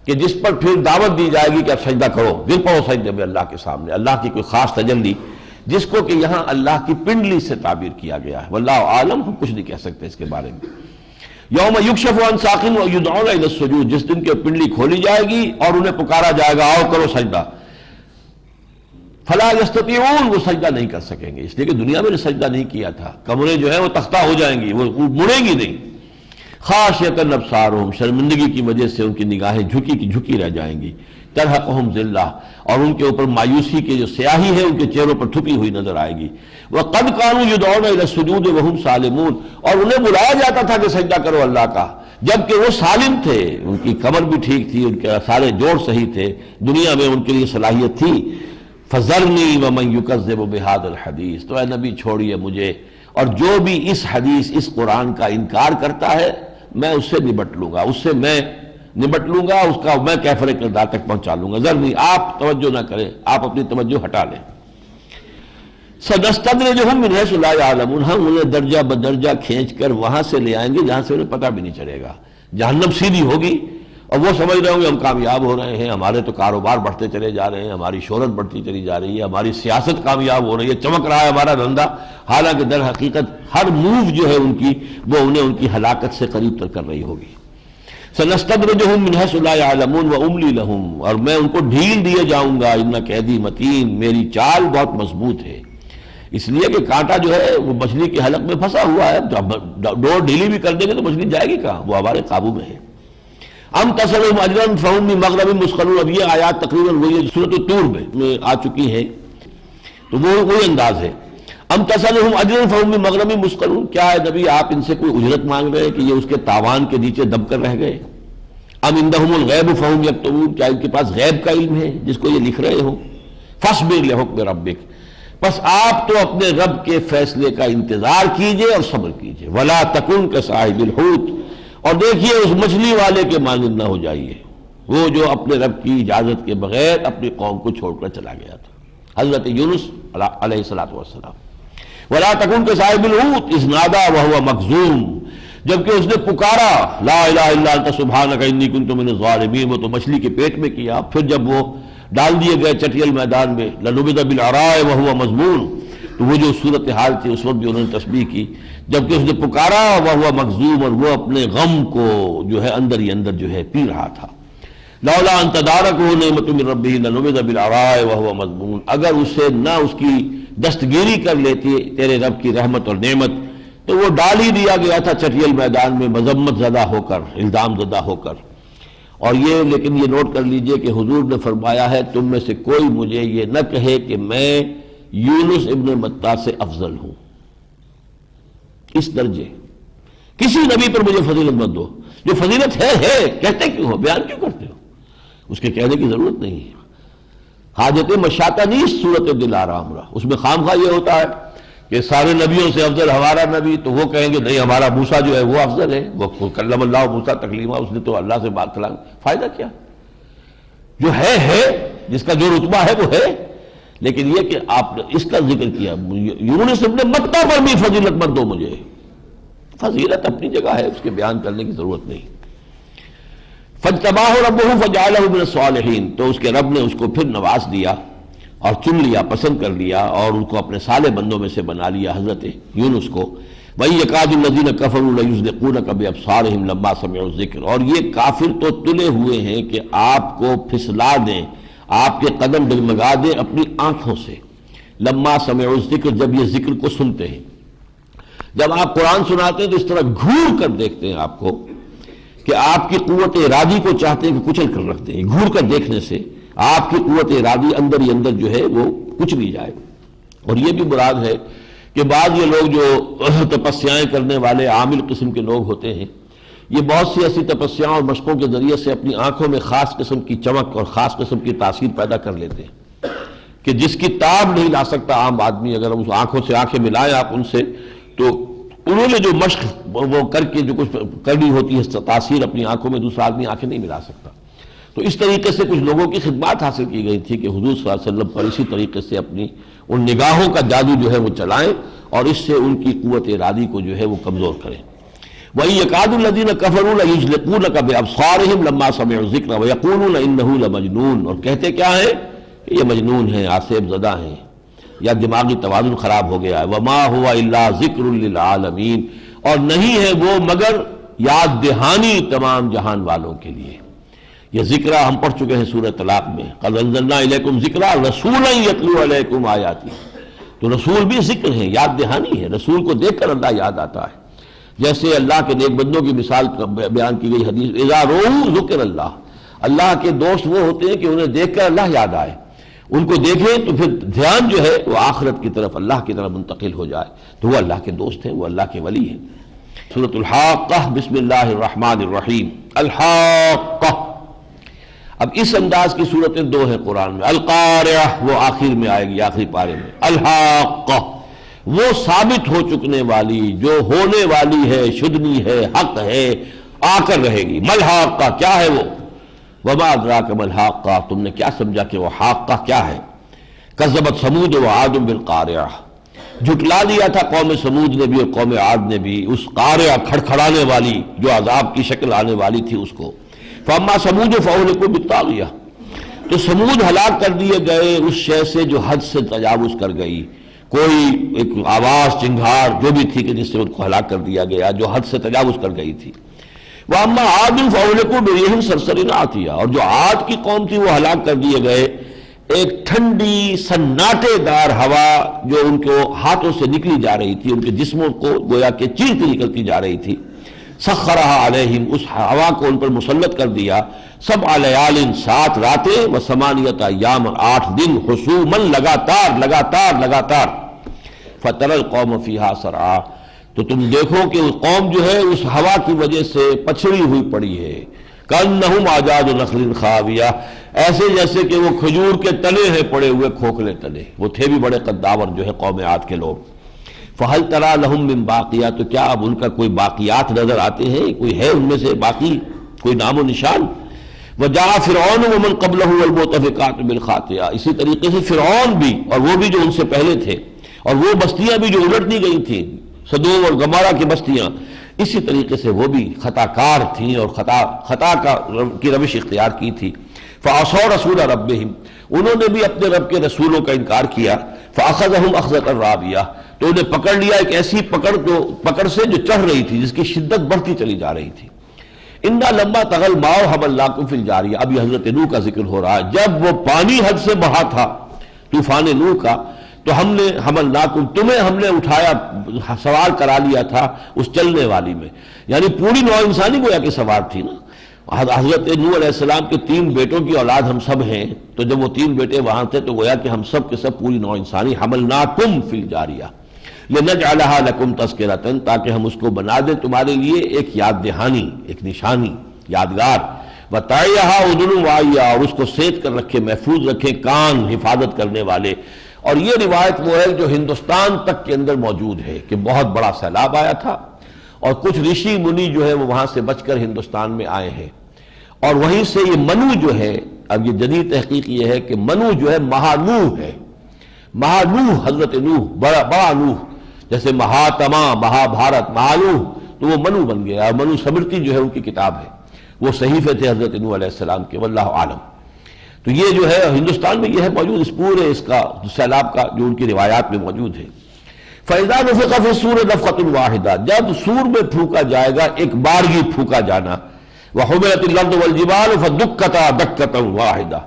S1: کہ جس پر پھر دعوت دی جائے گی کہ اب سجدہ کرو، گر پڑو سجدے میں اللہ کے سامنے. اللہ کی کوئی خاص تجلی جس کو کہ یہاں اللہ کی پنڈلی سے تعبیر کیا گیا ہے. واللہ عالم، ہم کچھ نہیں کہہ سکتے اس کے بارے میں. یوم یکشف عن ساق ویدعون الی السجود، جس دن کے پنڈلی کھولی جائے گی اور انہیں پکارا جائے گا آؤ کرو سجدہ. فلا یستطیعون، وہ سجدہ نہیں کر سکیں گے، اس لیے کہ دنیا میں نے سجدہ نہیں کیا تھا. کمریں جو ہیں وہ تختہ ہو جائیں گی، وہ مڑیں گی نہیں. خاشعۃ ابصارہم، شرمندگی کی وجہ سے ان کی نگاہیں جھکی کی جھکی رہ جائیں گی. ترہقہم ذلہ، اور ان کے اوپر مایوسی کی جو سیاہی ہے ان کے چہروں پر تھپی ہوئی نظر آئے گی. وقد کانوا یدعون الی السجود وہم سالمون، اور انہیں بلایا جاتا تھا کہ سجدہ کرو اللہ کا جبکہ وہ سالم تھے، ان کی کمر بھی ٹھیک تھی، ان کے سارے جوڑ صحیح تھے، دنیا میں ان کے لیے صلاحیت تھی. فذرنی ومن یکذب بہذا الحدیث، تو اے نبی چھوڑیے مجھے اور جو بھی اس حدیث اس قرآن کا انکار کرتا ہے میں اس سے نبٹ لوں گا، اس سے میں نبٹ لوں گا، اس کا میں کیفر کردار تک پہنچا لوں گا. ذرنی، آپ توجہ نہ کریں، آپ اپنی توجہ ہٹا لیں. سنستدرجہم من حیث لا یعلمون، ہم انہیں درجہ بدرجہ کھینچ کر وہاں سے لے آئیں گے جہاں سے انہیں پتہ بھی نہیں چلے گا. جہنم سیدھی ہوگی اور وہ سمجھ رہے ہوں گے ہم کامیاب ہو رہے ہیں، ہمارے تو کاروبار بڑھتے چلے جا رہے ہیں، ہماری شہرت بڑھتی چلی جا رہی ہے، ہماری سیاست کامیاب ہو رہی ہے، چمک رہا ہے ہمارا دھندا. حالانکہ در حقیقت ہر موو جو ہے ان کی وہ انہیں ان کی ہلاکت سے قریب تر کر رہی ہوگی. سنستدرجہم من حیث لا یعلمون واملی لہم، اور میں ان کو ڈھیل دیے جاؤں گا. ان کیدی متین، میری چال بہت مضبوط ہے. اس لیے کہ کانٹا جو ہے وہ مچھلی کے حلق میں پھنسا ہوا ہے، ڈور ڈھیلی بھی کر دیں گے تو مچھلی جائے گی کہاں، وہ ہمارے قابو میں ہے. ام تسلم اجرا فهم من مغرب مثقلون، اب یہ آیات تقریباً وہی سورۃ الطور میں آ چکی ہیں تو وہ وہی انداز ہے. ام تسلم اجرا فهم من مغرب مثقلون، کیا ہے نبی آپ ان سے کوئی اجرت مانگ رہے ہیں کہ یہ اس کے تاوان کے نیچے دب کر رہ گئے؟ ام عندهم الغیب فهم یکتبون، کیا ان کے پاس غیب کا علم ہے جس کو یہ لکھ رہے ہوں؟ فاصبر لحکم ربک، بس آپ تو اپنے رب کے فیصلے کا انتظار کیجئے اور صبر کیجئے. ولا تکن کصاحب الحوت، اور دیکھیے اس مچھلی والے کے مانند نہ ہو جائیے، وہ جو اپنے رب کی اجازت کے بغیر اپنی قوم کو چھوڑ کر چلا گیا تھا. حضرت یونس علیہ الصلوۃ والسلام. ولا تکن کصاحب الحوت اذ نادى وهو مکظوم، جبکہ اس نے پکارا لا الہ الا انت سبحانک انی کنت من الظالمین، وہ تو مچھلی کے پیٹ میں کیا. پھر جب وہ ڈال دیے گئے چٹیل میدان میں لنبذ بالعراء وهو مذموم، تو وہ جو صورتحال تھی اس وقت بھی انہوں نے تسبیح کی، جبکہ اس نے پکارا وهو مکظوم، اور وہ اپنے غم کو جو ہے اندر ہی اندر جو ہے پی رہا تھا. لولا ان تدارکہ نعمت من ربہ لنبذ بالعراء وهو مذموم، اگر اسے نہ اس کی دستگیری کر لیتی تیرے رب کی رحمت اور نعمت تو وہ ڈال ہی دیا گیا تھا چٹیل میدان میں مذمت زدہ ہو کر، الزام زدہ ہو کر. اور یہ لیکن یہ نوٹ کر لیجئے کہ حضور نے فرمایا ہے تم میں سے کوئی مجھے یہ نہ کہے کہ میں یونس ابن متیٰ سے افضل ہوں. اس درجے کسی نبی پر مجھے فضیلت مت دو، جو فضیلت ہے کہتے کیوں ہو، بیان کیوں کرتے ہو، اس کے کہنے کی ضرورت نہیں ہے. حاجت مشاطہ نہیں صورت دل آرام رہا، اس میں خواہ یہ ہوتا ہے کہ سارے نبیوں سے افضل ہمارا نبی، تو وہ کہیں گے نہیں ہمارا موسیٰ جو ہے وہ افضل ہے، وہ کلم اللہ موسیٰ تکلیما، اس نے تو اللہ سے بات کلام. فائدہ کیا، جو ہے جس کا جو رتبہ ہے وہ ہے. لیکن یہ کہ آپ نے اس کا ذکر کیا، یونس ابن متیٰ پر بھی فضیلت مت دو مجھے، فضیلت اپنی جگہ ہے، اس کے بیان کرنے کی ضرورت نہیں. فاجتباہ ربہ فجعلہ من الصالحین، تو اس کے رب نے اس کو پھر نواز دیا اور چن لیا، پسند کر لیا اور ان کو اپنے صالح بندوں میں سے بنا لیا حضرت یونس کو. وَإِن يَكَادُ الَّذِينَ كَفَرُوا لَيُزْلِقُونَكَ بِأَبْصَارِهِمْ لَمَّا سَمِعُوا الذِّكْرَ، اور یہ کافر تو تلے ہوئے ہیں کہ آپ کو پھسلا دیں، آپ کے قدم ڈگمگا دیں اپنی آنکھوں سے. لما سمعوا الذکر، جب یہ ذکر کو سنتے ہیں، جب آپ قرآن سناتے ہیں تو اس طرح گھور کر دیکھتے ہیں آپ کو کہ آپ کی قوت ارادی کو چاہتے ہیں کہ کچل کر رکھ دیں. گھور کر دیکھنے سے آپ کی قوت ارادی اندر ہی اندر جو ہے وہ کچھ لی جائے. اور یہ بھی مراد ہے کہ بعض یہ لوگ جو تپسیائیں کرنے والے عامل قسم کے لوگ ہوتے ہیں، یہ بہت سی ایسی تپسیاں اور مشقوں کے ذریعے سے اپنی آنکھوں میں خاص قسم کی چمک اور خاص قسم کی تاثیر پیدا کر لیتے ہیں کہ جس کی تاب نہیں لا سکتا عام آدمی. اگر اس آنکھوں سے آنکھیں ملائیں آپ ان سے، تو انہوں نے جو مشق وہ کر کے جو کچھ کرنی ہوتی ہے تاثیر اپنی آنکھوں میں، دوسرا آدمی آنکھیں نہیں ملا سکتا. تو اس طریقے سے کچھ لوگوں کی خدمات حاصل کی گئی تھی کہ حضور صلی اللہ علیہ وسلم پر اسی طریقے سے اپنی ان نگاہوں کا جادو جو ہے وہ چلائیں اور اس سے ان کی قوت ارادی کو جو ہے وہ کمزور کریں. وَإِن يَكَادُ الَّذِينَ كَفَرُوا لَيُزْلِقُونَكَ بِأَبْصَارِهِمْ لَمَّا سَمِعُوا الذِّكْرَ وَيَقُولُونَ إِنَّهُ لَمَجْنُونٌ، اور کہتے کیا ہیں کہ یہ مجنون ہیں، آسیب زدہ ہیں، یا دماغی توازن خراب ہو گیا ہے. وَمَا هُوَ إِلَّا ذِكْرٌ لِّلْعَالَمِينَ، اور نہیں ہے وہ مگر یاد دہانی تمام جہان والوں کے لیے. یہ ذکرہ ہم پڑھ چکے ہیں سورہ طلاق میں، قَدْ أَنزَلْنَا إِلَيْكُمْ ذِكْرًا رَسُولًا يَتْلُو عَلَيْكُمْ آيَاتِهِ، تو رسول بھی ذکر ہیں، یاد دہانی ہے. رسول کو دیکھ کر اللہ یاد آتا ہے. جیسے اللہ کے نیک بندوں کی مثال بیان کی گئی حدیث، اذا رؤوا ذکر اللہ، اللہ کے دوست وہ ہوتے ہیں کہ انہیں دیکھ کر اللہ یاد آئے، ان کو دیکھیں تو پھر دھیان جو ہے وہ آخرت کی طرف، اللہ کی طرف منتقل ہو جائے، تو وہ اللہ کے دوست ہیں، وہ اللہ کے ولی ہیں. سورۃ الحاقہ، بسم اللہ الرحمن الرحیم. الحاقہ، اب اس انداز کی صورتیں دو ہیں قرآن میں. القارعہ وہ آخر میں آئے گی، آخری پارے میں. الحاقہ وہ ثابت ہو چکنے والی، جو ہونے والی ہے، شدنی ہے، حق ہے، آ کر رہے گی. ملحاقہ کیا ہے وہ؟ وما ادراک ملحاقہ، تم نے کیا سمجھا کہ وہ حاقہ کیا ہے؟ کذبت ثمود وعاد بالقارعہ، جھٹلا دیا تھا قوم سمود نے بھی اور قوم عاد نے بھی اس قارعہ کھڑکھڑانے والی جو عذاب کی شکل آنے والی تھی اس کو. فاما سمود فاہلکوا بالطاغیہ، تو سمود ہلاک کر دیے گئے اس شے سے جو حد سے تجاوز کر گئی، کوئی ایک آواز چنگھار جو بھی تھی کہ جس سے ان کو ہلاک کر دیا گیا، جو حد سے تجاوز کر گئی تھی. وَأَمَّا عَادٌ فَأُهْلِكُوا بِرِيحٍ صَرْصَرٍ عَاتِيَةٍ، اور جو عاد کی قوم تھی وہ ہلاک کر دیے گئے ایک ٹھنڈی سناٹے دار ہوا جو ان کو ہاتھوں سے نکلی جا رہی تھی، ان کے جسموں کو گویا کہ چیرتی نکلتی جا رہی تھی. سخرها علیہم، اس ہوا کو ان پر مسلط کر دیا. 7 لیال، 7 راتیں، و8 ایام، 8 دن، حسوما لگاتار. فترى القوم فيها صرعا، تو تم دیکھو کہ قوم جو ہے اس ہوا کی وجہ سے پچھڑی ہوئی پڑی ہے. کأنہم اعجاز نخل خاویہ، ایسے جیسے کہ وہ کھجور کے تنے ہیں پڑے ہوئے، کھوکھلے تنے. وہ تھے بھی بڑے قداور جو ہے قوم عاد کے لوگ. فہل تری لہم من باقیہ، تو کیا اب ان کا کوئی باقیات نظر آتے ہیں؟ کوئی ہے ان میں سے باقی، کوئی نام و نشان؟ وجاء فرعون ومن قبلہ والمؤتفقات بالخاطئہ، اسی طریقے سے فرعون بھی اور وہ بھی جو ان سے پہلے تھے، اور وہ بستیاں بھی جو الٹ دی گئی تھیں، سدوم اور گمورہ کی بستیاں، اسی طریقے سے وہ بھی خطا کار تھیں اور خطا کی روش اختیار کی تھی۔ فعصوا رسول ربہم، انہوں نے بھی اپنے رب کے رسولوں کا انکار کیا۔ فاخذہم اخذۃ رابیہ، تو انہیں پکڑ لیا ایک ایسی پکڑ سے جو چڑھ رہی تھی، جس کی شدت بڑھتی چلی جا رہی تھی۔ انا لما طغى الماء حملناکم فی الجاریہ، اب یہ حضرت نوح کا ذکر ہو رہا ہے، جب وہ پانی حد سے بہا تھا طوفان نوح کا، تو ہم نے حملناکم، تمہیں ہم نے اٹھایا، سوار کرا لیا تھا اس چلنے والی میں، یعنی پوری نوع انسانی گویا کہ سوار تھی نا۔ حضرت نوح علیہ السلام کے 3 بیٹوں کی اولاد ہم سب ہیں، تو جب وہ 3 بیٹے وہاں تھے تو گویا کہ ہم سب کے سب پوری نوع انسانی، حملناکم فی الجاریہ لنجعلھا لکم تذکرۃ، تاکہ ہم اس کو بنا دیں تمہارے لیے ایک یاد دہانی، ایک نشانی، یادگار۔ وتعیھا اذن واعیہ، اور اس کو سیت کر رکھے، محفوظ رکھے کان حفاظت کرنے والے۔ اور یہ روایت وہ ہے جو ہندوستان تک کے اندر موجود ہے کہ بہت بڑا سیلاب آیا تھا، اور کچھ رشی منی جو ہے وہ وہاں سے بچ کر ہندوستان میں آئے ہیں، اور وہیں سے یہ منو جو ہے، اب یہ جدید تحقیق یہ ہے کہ منو جو ہے مہانوح ہے، مہانوح حضرت نوح، بڑا نوح، جیسے مہاتما، مہا بھارت، مہانوح، تو وہ منو بن گیا، اور منو سمرتی جو ہے ان کی کتاب ہے، وہ صحیفے تھے حضرت نوح علیہ السلام کے، واللہ عالم۔ تو یہ جو ہے ہندوستان میں یہ ہے موجود، اس پورے اس کا سیلاب کا جو ان کی روایات میں موجود ہے۔ فَإِذَا نُفِخَ فِي الصُّورِ نَفْخَةٌ وَاحِدَةٌ، جب سور میں پھونکا جائے گا ایک بارگی پھونکا جانا، وَحُمِلَتِ الْأَرْضُ وَالْجِبَالُ فَدُكَّتَا دَكَّةً وَاحِدَةً،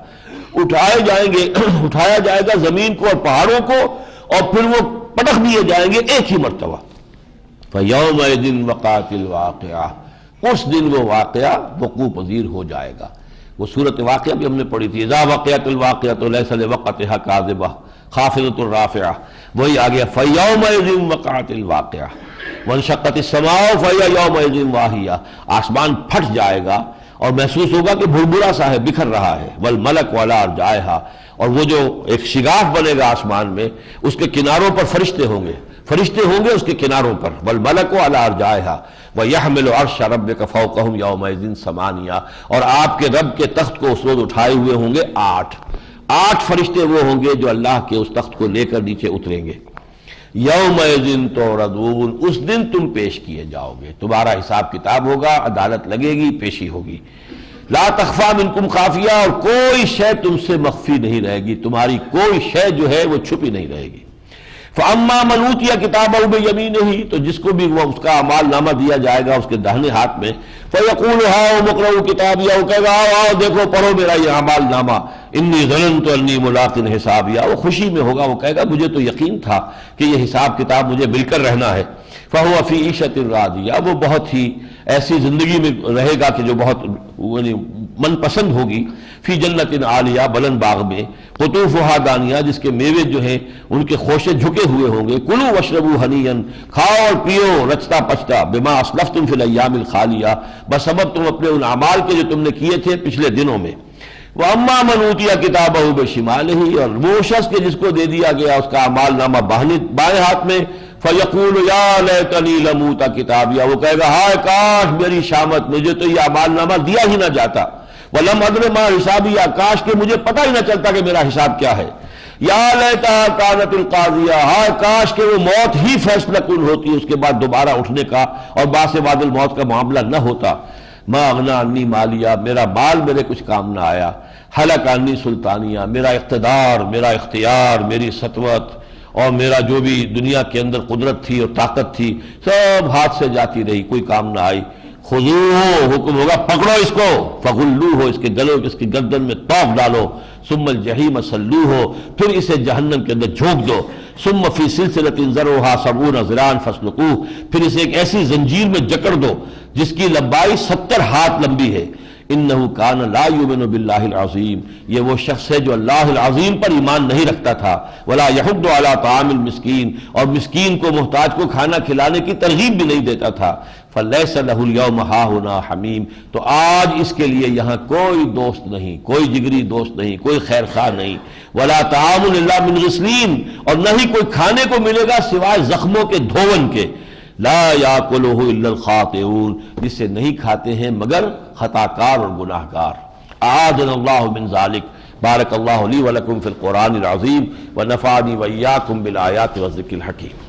S1: اٹھایا جائے گا زمین کو اور پہاڑوں کو، اور پھر وہ پٹخ دیے جائیں گے ایک ہی مرتبہ۔ فَيَوْمَئِذٍ وَقَعَتِ الْوَاقِعَةُ، اس دن وہ واقعہ وقوع پذیر ہو جائے گا۔ وہ صورت واقعہ بھی ہم نے پڑھی تھی، اذا وقعت الواقعۃ لیس لوقعتها کاذبہ خافضۃ رافعہ، وہی آ گیا فیومئذ وقعت الواقعہ وانشقت السماء فہی یومئذ واہیہ، آسمان پھٹ جائے گا اور محسوس ہوگا کہ بھربھرا سا ہے، بکھر رہا ہے، والملک علی ارجائہا، اور وہ جو ایک شگاف بنے گا آسمان میں، اس کے کناروں پر فرشتے ہوں گے اس کے کناروں پر، والملک علی ارجائہا وَيَحْمِلُ عَرْشَ رَبِّكَ فَوْقَهُمْ يَوْمَئِذٍ ثَمَانِیَةٌ، اور آپ کے رب کے تخت کو اس روز اٹھائے ہوئے ہوں گے 8 فرشتے وہ ہوں گے جو اللہ کے اس تخت کو لے کر نیچے اتریں گے۔ یومئذ تعرضون، اس دن تم پیش کیے جاؤ گے، تمہارا حساب کتاب ہوگا، عدالت لگے گی، پیشی ہوگی۔ لا تخفی منکم خافیہ، اور کوئی شے تم سے مخفی نہیں رہے گی، تمہاری کوئی شے جو ہے وہ چھپی نہیں رہے گی۔ فَأَمَّا مَنْ أُوتِيَ كِتَابَهُ بِيَمِينِهِ، تو جس کو بھی وہ اس کا اعمال نامہ دیا جائے گا اس کے داہنے ہاتھ میں، فَيَقُولُ هَاؤُمُ اقْرَءُوا كِتَابِيَهْ، وہ کہے گا آؤ دیکھو پڑھو میرا یہ اعمال نامہ، إِنِّي ظَنَنْتُ أَنِّي مُلَاقٍ حِسَابِيَهْ، وہ خوشی میں ہوگا، وہ کہے گا مجھے تو یقین تھا کہ یہ حساب کتاب مجھے مل کر رہنا ہے۔ فَهُوَ فِي عِيشَةٍ رَاضِيَةٍ، وہ بہت ہی ایسی زندگی میں رہے گا کہ جو بہت من پسند ہوگی، فی جنت عالیہ، بلند باغ میں، قطوفہا دانیہ، جس کے میوے جو ہیں ان کے خوشے جھکے ہوئے ہوں گے، کلوا واشربوا ہنیئا، کھاؤ اور پیو رچتا پچتا، بما اسلفتم فی الایام الخالیہ، بسبب تم اپنے ان اعمال کے جو تم نے کیے تھے پچھلے دنوں میں۔ وَأَمَّا مَنْ أُوتِيَ كِتَابَهُ بِشِمَالِهِ، اور وہ شخص کے جس کو دے دیا گیا اس کا اعمال نامہ بائیں ہاتھ میں، فَيَقُولُ يَا لَيْتَنِي لَمْ أُوتَ كِتَابِيَهْ، وہ کہے گا ہائے کاش میری شامت، مجھے تو یہ اعمال نامہ دیا ہی نہ جاتا، وَلَمْ أَدْرِ مَا حِسَابِيَهْ، کاش کہ مجھے پتہ ہی نہ چلتا کہ میرا حساب کیا ہے، یا لیتہا کانت القاضیہ، ہائے کاش کہ وہ موت ہی فیصلہ کن ہوتی، اس کے بعد دوبارہ اٹھنے کا اور باس بعد الموت کا معاملہ نہ ہوتا۔ ما اغنی عنی مالیہ، میرا مال میرے کچھ کام نہ آیا، ہلک عنی سلطانیہ، میرا اقتدار، میرا اختیار، میری سطوت اور میرا جو بھی دنیا کے اندر قدرت تھی اور طاقت تھی سب ہاتھ سے جاتی رہی، کوئی کام نہ آئی۔ خذوہ، حکم ہوگا پکڑو اس کو، فغلوہ، اس کے گلوں اس کی گردن میں توق ڈالو، ثم الجحیم صلوہ، پھر اسے جہنم کے اندر جھونک دو، ثم فی سلسلۃ ذرعھا 70 ذراعا فاسلکوہ، پھر اسے ایک ایسی زنجیر میں جکڑ دو جس کی لمبائی 70 ہاتھ لمبی ہے۔ انہ کان لا یؤمن باللہ العظیم، یہ وہ شخص ہے جو اللہ العظیم پر ایمان نہیں رکھتا تھا، ولا یحض علی طعام المسکین، اور مسکین کو محتاج کو کھانا کھلانے کی ترغیب بھی نہیں دیتا تھا۔ فلیس لہ اليوم ہاہنا حمیم، تو آج اس کے لیے یہاں کوئی دوست نہیں، کوئی جگری دوست نہیں، کوئی خیر خواہ نہیں، ولا طعام الا من غسلین، اور نہ ہی کوئی کھانے کو ملے گا سوائے زخموں کے دھون کے، لا یاکلہ الا الخاطئون، جسے نہیں کھاتے ہیں مگر خطا کار اور گناہ گار۔ اعاذنا اللہ من ذلک۔ بارک اللہ لی ولکم فی القرآن العظیم ونفعنی وإیاکم بالآیات والذکر الحکیم۔